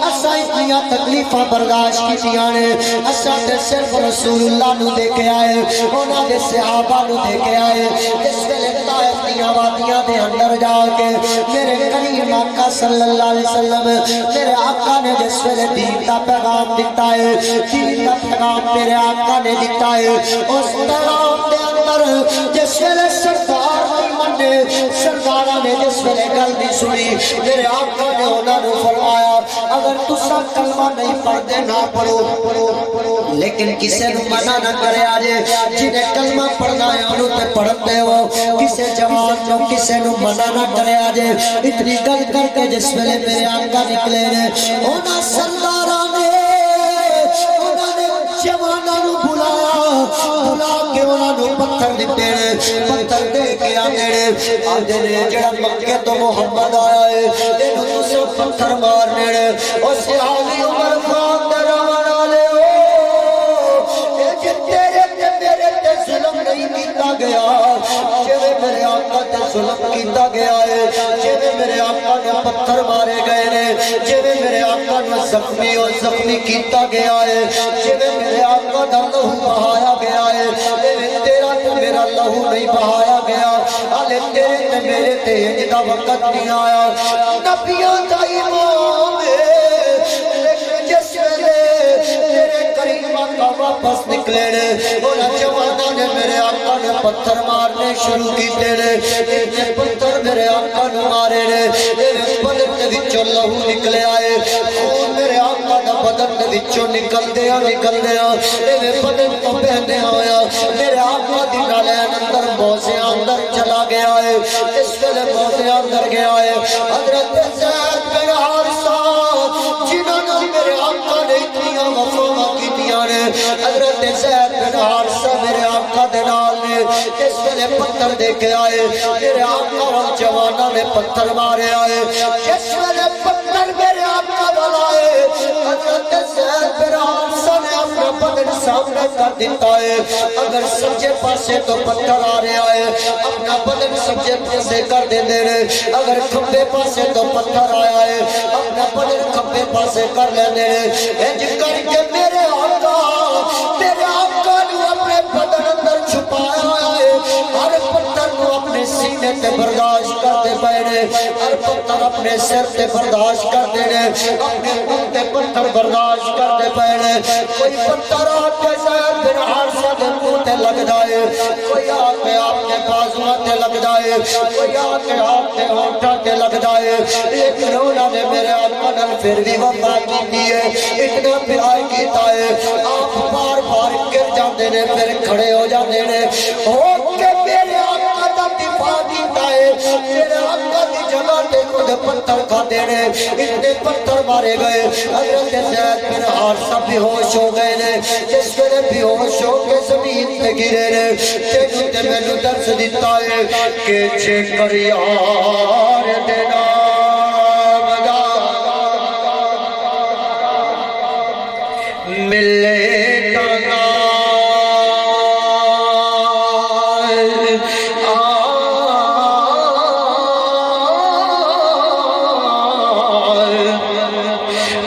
اساں اتنی تکلیفاں برداشت کیتیاں نے اساں تے صرف رسول اللہ نو دے کے آئے انہاں دے صحابہ نو دے کے آئے جس ویلے طائف دی وادیاں دے اندر جا کے میرے کریم آقا صلی اللہ علیہ وسلم میرے آقا نے جس ویلے دین دا پیغام دیتا ہے دین دا پیغام میرے آقا نے دیتا ہے اس پیغام دے اندر جس ویلے سردار سرداراں نے جس ویلے گل دی سنی میرے آقا نے انہاں نوں فرمایا اگر تساں کلمہ نہیں پڑھدے نہ پڑھو لیکن کسے نوں منع نہ کرے آجے جنہیں کلمہ پڑھنا ہے انہوں تے پڑھن دے ہو کسے جوان نوں کسے نوں منع نہ کرے آجے اتنی گل کر کے جس ویلے میرے آقا نکلے نے انہاں سرداراں نے جواناں نوں بلا کے انہاں نوں پتھر دتے نے پتھر دے کے آدھے نے جڑا مکے تو محمد آیا ہے اینوں تساں پتھر مارنے نے او صحابی عمر خان دے روان والے ہو اے جے تیرے تے میرے تے ظلم نہیں کیتا گیا جویں میرے آقا تے ظلم کیتا گیا ہے جویں میرے آقا نے پتھر مارے گئے نے جویں میرے آقا نے زخمی کیتا گیا ہے جویں میرے آقا دا لہو بہایا گیا ہے تیرا تے میرا لہو نہیں بہایا گیا آلے تیرے تے میرے تے انج دا وقت نہیں آیا نبیوں دا امام لیکن جس ویلے تیرے کریم آقا واپس نکلے نے انہاں جواناں نے میرے آقا نے پتھر مارنے شروع کیتے نے اتنے پتھر میرے آقا نے مارے نے بدن دے وچوں لہو نکلے آئے خون میرے آقا دا بدن دے وچوں نکل دیا بدن تو بہنے آیا میرے آقا دی نالین اندر موزے اندر چلا گیا ہے اس ویلے موزے اندر گیا ہے حضرت زید بن حارثہ جنہوں نے میرے آقا نے اتنی وفا کیتیاں نے حضرت زید بن حارثہ میرے آقا دے نال نے اس ویلے پتھر دے کے آئے میرے آقا اور جواناں نے پتھر مارے آئے اس ویلے پتھر میرے آقا والا ہے حضرت زید بن حارثہ نے اپنا بدن سامنے کر دیتا ہے اگر سجے پاسے تو پتھر آ رہا ہے اپنا بدن سجے پاسے کر دے رہے اگر کھبے پاسے تو پتھر آیا ہے اپنا بدن کھبے پاسے کر لے رہے انج کر کے میرے آقا نے اپنے بدن اندر چھپایا ہے ہر پتھر کو اپنے سینے تے برداشت کرتے پہنے ہر پتھر اپنے سر تے برداشت کرتے ہیں اپنے منہ تے پتھر برداشت کرتے پہنے کوئی پتھر آپ کے زید بن حارثہ دے منہ تے لگ جائے کوئی آ کے آپ کے بازواں تے لگ جائے کوئی آ کے آپ کے ہونٹاں تے لگ جائے لیکن انہوں نے میرے آقا نال پھر بھی وفا کی ہے اتنا پیار کیتا ہے آپ بار بار جاتے ہیں پھر کھڑے ہو جاتے ہیں ہو کے میرے آقا دا دفاع کیتا ہے میرے آقا دی جگہ تے خود پتھر کھاتے ہیں اتنے پتھر مارے گئے حضرت زید بن حارثہ بے ہوش ہو گئے نے جس ویلے بے ہوش ہو کے زمین پہ گرے نے تینوں تے مینوں درس دیتا ہے کہ جے کر یار دے نام دا ملے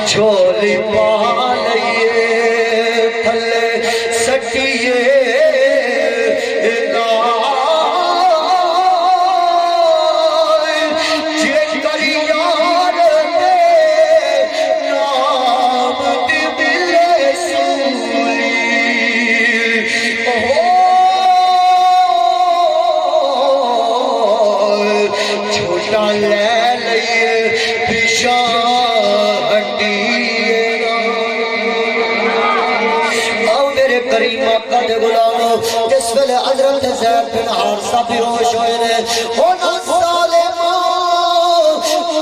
چھولی پا لئیے تھلے سٹیے جے کری یار دے نام دی دل سولی چھوٹا لے لئیے پیشان کریم آقا دے غلامو جس ویلے حضرت زید بن حارثہ بے ہوش ہوئے نے ہونا ظالماں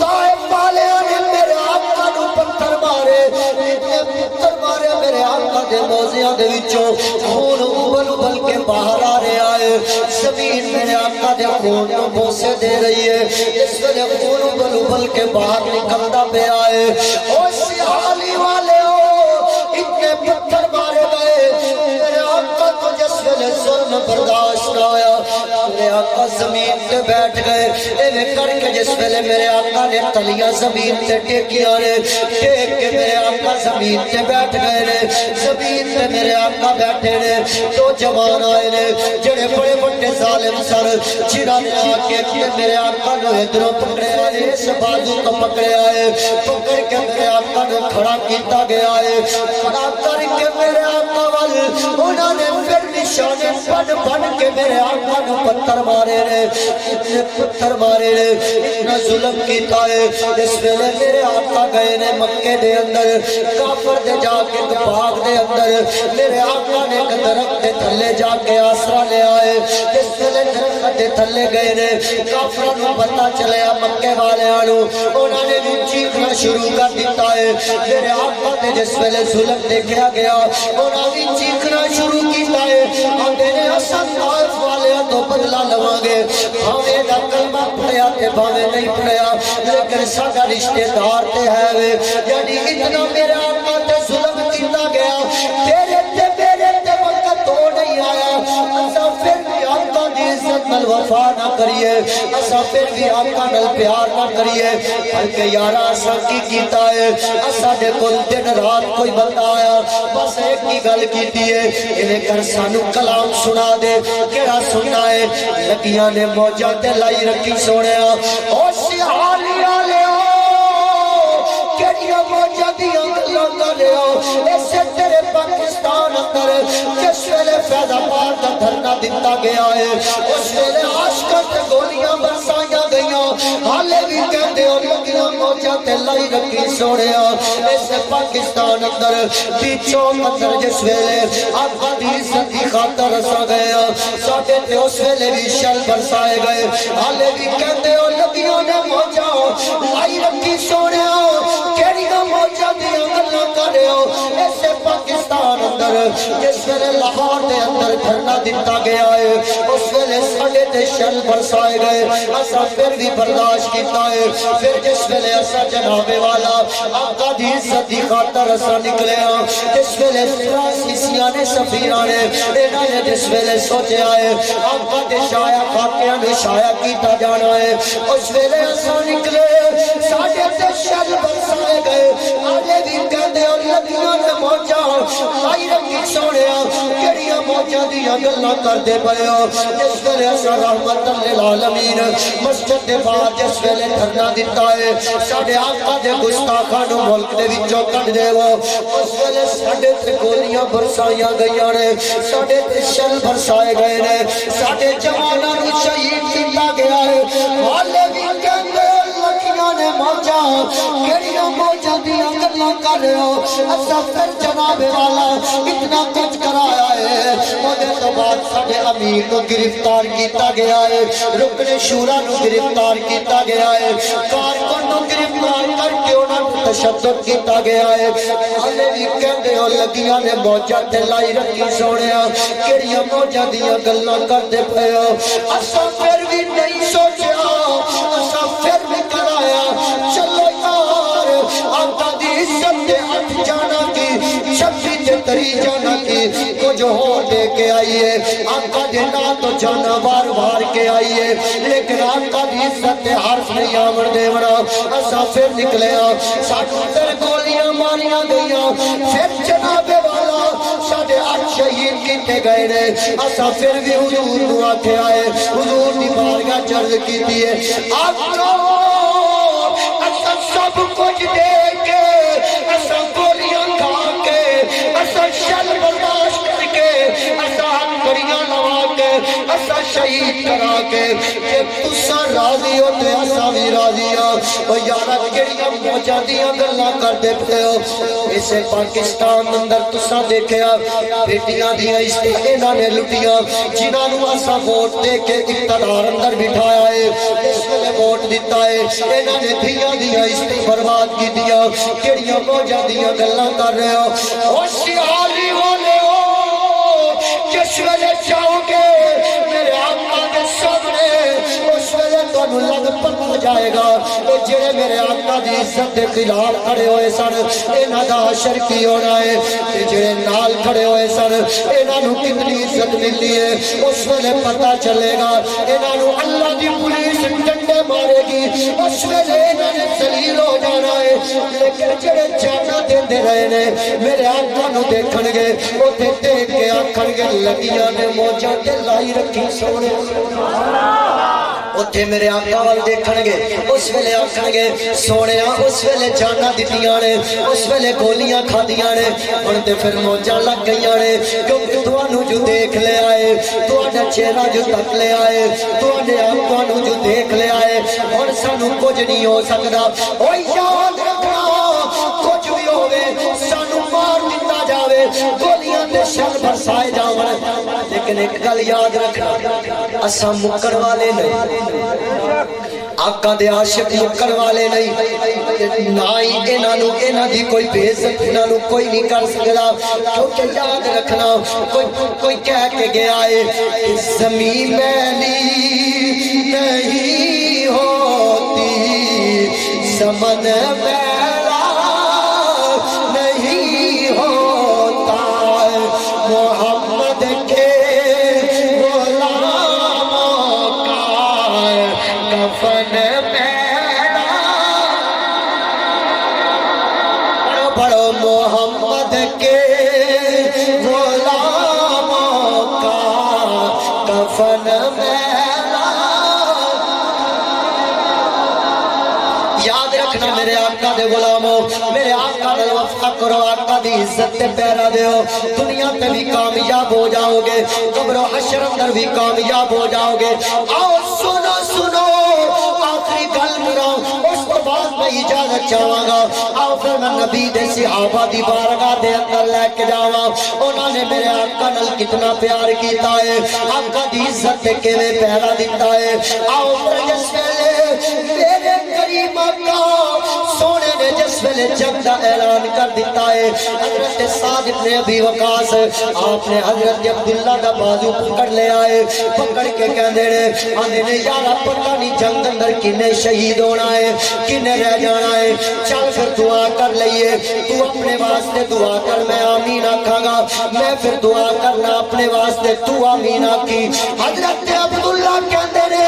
طائف والیاں نے میرے آقا نو پتھر مارے اتنے پتھر مارے میرے آقا دے موزیاں دے وچوں خون ابل ابل کے باہر آ رہے آئے زمین میرے آقا دے خون نو بوسے دے رہی ہے جس ویلے خون ابل ابل کے باہر نکلتا پہ آئے او سیالی والے ہو اتنے پتھر مارے گئے میرے آقا تو جس ویلے ظلم برداشت نہ ہویا میرے آقا زمین تے بیٹھ گئے ایویں کر کے جس ویلے میرے آقا نے تلیاں زمین تے ٹیکیاں نے ٹیک کے میرے آقا زمین تے بیٹھ گئے نے زمین تے میرے آقا بیٹھے نے دو جوان آئے نے جڑے بڑے بڑے ظالم سر جنہاں نے آ کے میرے آقا نو ادھروں پکڑے آئے اس بازو کو پکڑے آئے پکڑ کے میرے آقا نے کھڑا کیتا گیا ہے کھڑا کر کے میرے آقا وال انہوں نے پھر نشانے بن بن کے میرے آقا نو پتھر مارے نے اتنے پتھر مارے نے اتنا ظلم کیتا ہے اس ویلے میرے آقا گئے نے مکے دے اندر کافر دے جا کے باغ دے اندر میرے آقا نے ایک درخت دے تھلے جا کے آسرا لے آئے اس ویلے درخت دے تھلے گئے نے کافر نو پتہ چلیا مکے والے آنو انہوں نے بھی چیخنا شروع کر دیتا ہے میرے آقا نے جس ویلے ظلم دیکھا گیا انہوں نے چیخنا شروع کیتا ہے آگے نے حسن طائف والے تو بدلہ لواں گے ہمیں دا کلمہ پڑھیا تے بھاوے نہیں پڑھیا لیکن ساڈا رشتے دار تے ہے وے یعنی اتنا میرے آقا تے ظلم کیتا گیا تیرے تے میرے تے وقت تو نہیں آیا اسا پھر بھی آقا دی عزت نال وفا نہ کریے اسا پھر بھی آقا نال پیار نہ کریے بلکہ یارا اسا کی کیتا ہے اسا دے کول دن رات کوئی بندہ آیا بس ایک ہی گل کیتی ہے انہیں کر سانو کلام سنا دے کیڑا سننا ہے لگیاں نے موجہ تے لائی رکھی سونے او سیالی آلے ہو کیڑیاں موجہ دیاں گلاں کر رہے ہو ایسے تیرے پاکستان اندر جس ویلے فیض آباد دا دھرنا دیتا گیا ہے اس ویلے عاشقاں تے گولیاں برسائیاں گئیاں حالے بھی کہتے ہو لگیاں موجہ تے لائی رکھی سونے ایسے پاکستان اندر پیچھوں اندر جس ویلے آقا دی عزت کی خاطر رسا گیا ساڑھے تے اس ویلے بھی شل برسائے گئے حالے بھی کہتے ہو لگیوں نے موجہ لائی رکھی سونے کیڑی کا موجہ دیا گلہ کرے ہو ایسے پاکستان اندر جس ویلے لاہور دے اندر دھرنا دیتا گیا ہے اس ویلے ساڑھے تے شل برسائے گئے اسا پھر بھی برداشت کیتا ہے پھر جس ویلے اسا جناب والا آقا دی عزت دی خاطر اسا نکلے جس ویلے فرانسیسیاں نے سفیراں نے انہاں نے جس ویلے سوچیا ہے آقا دے شایا خاکیاں نے شایا کیتا جانا ہے اس ویلے اسا نکلے ساڑھے تے شل برسائے گئے آلے بھی کہتے اور لگیاں نے موجہ لائی رکھی سوڑیا کیڑیاں موجہ دیا گلہ کر دے پڑے ہو جس ویلے اسا رحمت للعالمین مسجد دے بعد جس ویلے دھرنا دیتا ہے ساڑھے آقا دے گستاخانو ملک دے وچوں کٹ دے وہ اس ویلے ساڑھے تے گولیاں برسائیاں گئیاں نے ساڑھے تے شل برسائے گئے نے ساڑھے جواناں نو شہید کیتا گیا ہے حالے بھی کہندے لکھیاں نے موجا کیڑیاں موجا دیاں گلاں کر رہے ہو اسا پھر جناب والا اتنا کچھ کرایا ہے اودے تو بعد ساڈے امیر کو گرفتار کیتا گیا ہے رکن شورا نو گرفتار کیتا گیا ہے کارکن نو گرفتار کر کے انہاں تے تشدد کیتا گیا ہے ہلے بھی کہندے ہو لگیاں نے موجا تے لائی رکھی سونیا کیڑیاں موجا دیاں گلاں کردے پئے ہو اسا پھر بھی نہیں سوچیا اسا پھر بھی کرایا چلو یار آقا دی عزت دے ہتھ جانا کی چھپی تے تری جانا کی کچھ ہو دے کے آئیے آقا دے نا تو جانا بار بار کے آئیے لیکن آقا دی عزت دے حرف نہیں آمر دے بنا اسا پھر نکلے ساٹھ در گولیاں ماریاں گئیاں پھر جناب والا ساڑھے 8 شہید کیتے گئے نے اسا پھر بھی حضور نو آکھے آئے حضور دی بارگاہ چرز کی دیئے آقا اسا سب کچھ دے کے اسا گولیاں کھا کے اسا شل برداشت کر کے اسا ہتھکڑیاں لوا کے اسا شہید کرا کے کہ تسا راضی ہوتے اسا بھی راضی او یارا کیڑیاں موجاں دیاں گلاں کردے پئے ہو اسے پاکستان اندر تسا دیکھیا بیٹیاں دیاں عزت انہاں نے لٹیاں جنہاں نو اسا ووٹ دے کے اقتدار اندر بٹھایا ہے اس ویلے ووٹ دیتا ہے انہاں نے دھیاں دیاں عزت برباد کی دیا کیڑیاں موجاں دیاں گلاں کر رہے ہو ہوشیاری والے ہو جس ویلے چاہو گے میرے آقا کے سامنے اس ویلے تو لگ پتا جائے گا تو جڑے میرے آقا دی عزت دے خلاف کھڑے ہوئے سن انہاں دا حشر کی ہونا ہے جڑے نال کھڑے ہوئے سن انہاں نو کتنی عزت ملتی ہے اس ویلے پتا چلے گا انہاں نو اللہ دی پولیس ڈنڈے مارے گی اس ویلے انہاں نے ذلیل ہو جانا ہے لیکن جڑے جانا دیندے رہے نے میرے آقا نو دیکھن گے اوتھے دیکھ کے آکھن گے لگیاں نے موجاں تے لائی رکھی سونے اتھے میرے آقا وال دیکھن گے اس ویلے آکھن گے سونیا اس ویلے جانا دتیاں نے اس ویلے گولیاں کھادیاں نے ہن تے پھر موجاں لگ گئیاں نے کیونکہ تانوں جو دیکھ لے آئے تہاڈا چہرہ جو تک لے آئے تہاڈے آقا نو جو دیکھ لے آئے ہن سانوں کچھ نہیں ہو سکدا او یاد رکھنا کچھ بھی ہوے سانوں مار دتا جاوے گولیاں تے شل برسائے جاون لیکن ایک گل یاد رکھنا اساں مکر والے نہیں آقا دے عاشق مکر والے نہیں نہ ہی انہاں دی کوئی بے عزت انہاں نو کوئی نہیں کر سکدا کیونکہ یاد رکھنا کوئی کہہ کے گیا ہے کہ زمین میلی نہیں ہوتی زمن میلا نہیں ہوتا محمد کے کفن میلا پڑھو محمد کے غلاموں کا کفن میلا یاد رکھنا میرے آقا دے غلاموں میرے آقا دے وفا کرو آقا دی عزت تے پیرا دیو دنیا تے بھی کامیاب ہو جاؤ گے قبر و حشر اندر بھی کامیاب ہو جاؤ گے آؤ سنو سنو آخری گل کراؤ اس کو بعد میں اجازت چاہاں گا آؤ پھر میں نبی دے صحابہ دی بارگاہ دے اندر لے کے جاواں انہوں نے میرے آقا نال کتنا پیار کیتا ہے آقا دی عزت تے کیویں پہرا دیتا ہے آؤ پھر جس ویلے میرے کریم آقا سونے نے جس ویلے جنگ دا اعلان کر دیتا ہے حضرت سعد ابن ابی وقاص آپ نے حضرت عبداللہ دا بازو پکڑ لے آئے پکڑ کے کہندے نے آندے نے یارا پتہ نہیں جنگ اندر کنے شہید ہونا ہے کنے رہ جانا ہے چل پھر دعا کر لئیے تو اپنے واسطے دعا کر میں آمین آکھاں گا میں پھر دعا کرنا اپنے واسطے تو آمین آکھی حضرت عبداللہ کہندے نے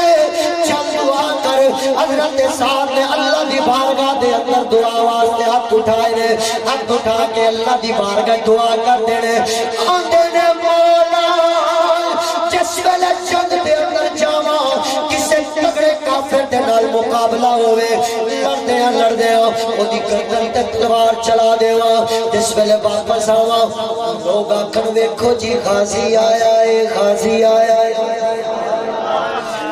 چل دعا کر حضرت سعد نے اللہ دی بارگاہ دے اندر دعا واسطے ہاتھ اٹھائے نے ہاتھ اٹھا کے اللہ دی بارگاہ دعا کر دینے آندے نے مولا جس ویلے جنگ دے اندر جاواں کسے تگڑے کافر دے نال مقابلہ ہوئے لڑدے ہاں او دی گردن تے تلوار چلا دیواں جس ویلے واپس آواں لوگ آکھن ویکھو جی غازی آیا ہے غازی آیا ہے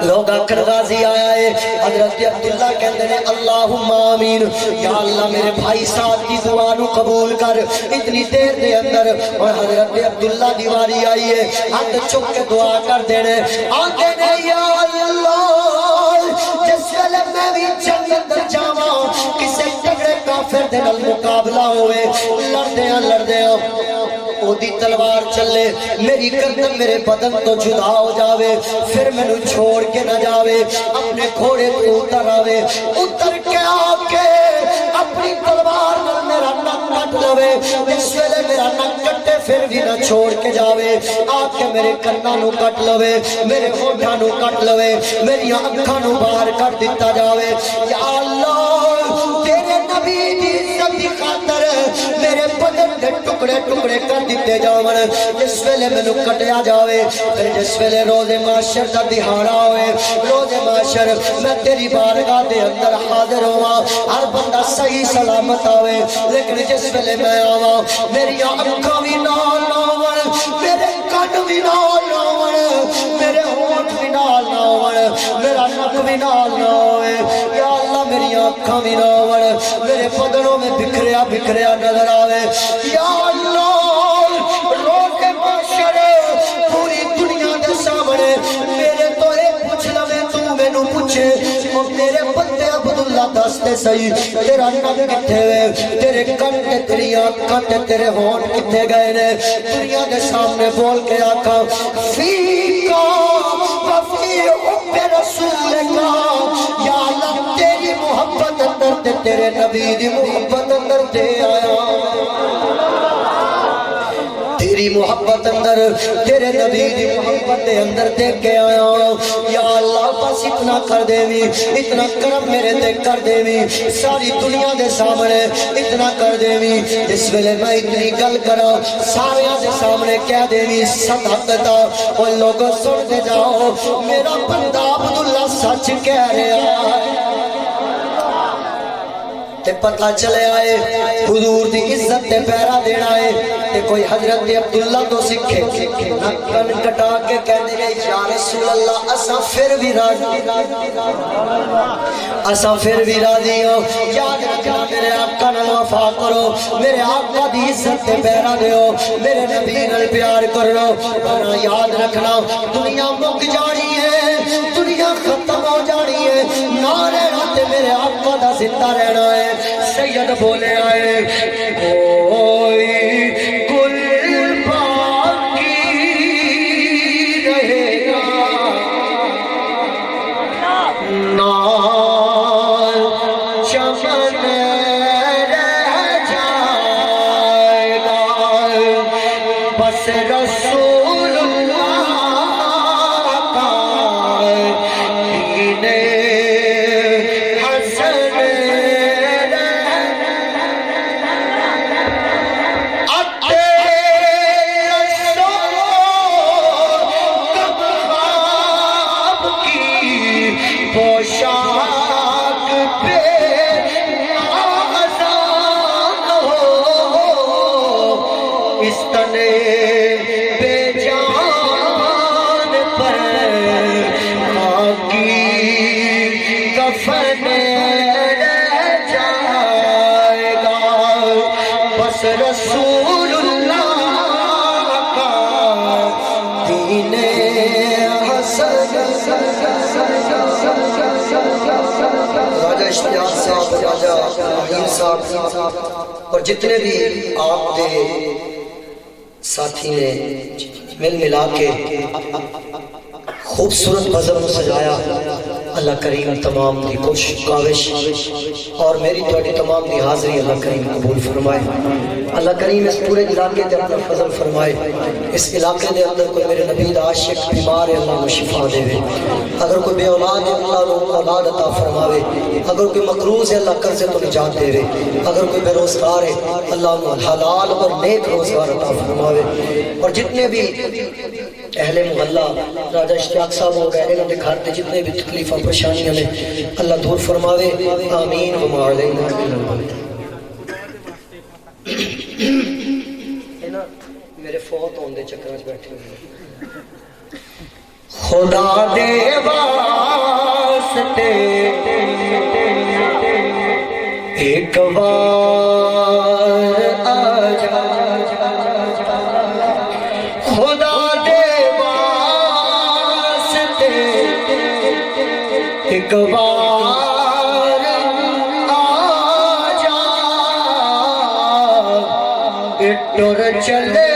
لوگ آخر غازی آیا ہے حضرت عبداللہ کہتے ہیں اللہم آمین یا اللہ میرے بھائی صاحب کی دعا نو قبول کر اتنی دیر دے اندر اور حضرت عبداللہ دیواری آئی ہے ہاتھ چک کے دعا کر دینے آتے نے یا اللہ جس ویلے میں بھی جنگ اندر جاواں کسے تگڑے کافر دے نال مقابلہ ہوئے لڑدے او دی تلوار چلے میری گردن میرے بدن تو جدا ہو جاوے پھر میں نو چھوڑ کے نہ جاوے اپنے گھوڑے تو اتر آوے اتر کے آکے اپنی تلوار میں میرا نک کٹ لوے اس ویلے میرا نک کٹے پھر بھی نہ چھوڑ کے جاوے آکے میرے کنہ نو کٹ لوے میرے ہوٹھا نو کٹ لوے میری آنکھاں نو باہر کر دیتا جاوے یا اللہ تیرے نبی دی عزت دی خاطر میرے بدن دے ٹکڑے ٹکڑے کر دیتے جاون جس ویلے میں نو کٹیا جاوے پھر جس ویلے روز معاشر دا دہاڑا ہوئے روز معاشر میں تیری بارگاہ دے اندر حاضر ہوا ہر بندہ صحیح سلامت آوے لیکن جس ویلے میں آوا میری آنکھاں بھی نال آون میرے کان بھی نال آون میرے ہونٹ بھی نال آون میرا نک بھی نال آوے یا اللہ میری آنکھاں بھی نہ آون میرے بدنوں میں بکھریا نظر آوے یا اللہ روز معاشر پوری دنیا دے سامنے میرے تو ایک پوچھ لوے تو میں نو پوچھے اور میرے بندے عبداللہ دستے صحیح تیرا نک کتے ہوئے تیرے کن تے تیری آنکھاں تے تیرے ہونٹ کتے گئے نے دنیا دے سامنے بول کے آکھا فیکا وفی حب رسول کا یا اللہ تیری محبت اندر تے تیرے نبی دی محبت اندر دے آیا تیری محبت اندر تیرے نبی دی محبت دے اندر دیکھ کے آیا یا اللہ بس اتنا کر دے وی اتنا کرم میرے تے کر دے وی ساری دنیا دے سامنے اتنا کر دے وی اس ویلے میں اتنی گل کرا سارے دے سامنے کہہ دے وی صدقتا وہ لوگوں سنتے جاؤ میرا بندہ عبداللہ سچ کہہ رہا ہے تے پتہ چلے آئے حضور دی عزت تے پیرا دینا ہے تے کوئی حضرت عبداللہ تو سکھے نکن کٹا کے کہنے گئے یا رسول اللہ اساں پھر بھی راضی ہو یاد رکھنا میرے آقا نال وفا کرو میرے آقا دی عزت تے پیرا دیو میرے نبی نال پیار کرو ورنہ یاد رکھنا دنیا مک جانی ہے دنیا ختم ہو جانی ہے نہ رہنا تے میرے آقا دا زندہ رہنا ہے سید بولے آئے کوئی گل باقی رہے گا نال چمن رہ جائے گا بس رسول اللہ کا دین حسن پوشاک پہ آزاد ہو اس تنے بے جان پر آقی کفن رہ جائے گا بس رسول اللہ کا دین راجہ اشتیاق صاحب راجہ رحیم صاحب اور جتنے بھی آپ دے ساتھی نے مل ملا کے خوبصورت مذہب سجایا اللہ کریم تمام دی کوشش کاوش اور میری توڑی تمام دی حاضری اللہ کریم قبول فرمائے اللہ کریم اس پورے علاقے دے اپنا فضل فرمائے اس علاقے دے اندر کوئی میرے نبی دا عاشق بیمار ہے اللہ کو شفا دے وے اگر کوئی بے اولاد ہے اللہ کو اولاد عطا فرماوے اگر کوئی مقروض ہے اللہ قرضے تو نجات دے وے اگر کوئی بے روزگار ہے اللہ کو حلال اور نیک روزگار عطا فرماوے اور جتنے بھی اہل محلہ راجہ اشتیاق صاحب ہو گئے انہوں نے گھر تے جتنے بھی تکلیفہ پریشانیاں نے اللہ دور فرماوے آمین وما علینا میرے فوت ہوندے چکرہ بیٹھے ہوئے خدا دے واسطے ایک بار آجا خدا دے واسطے ایک بار آجا ٹر چلے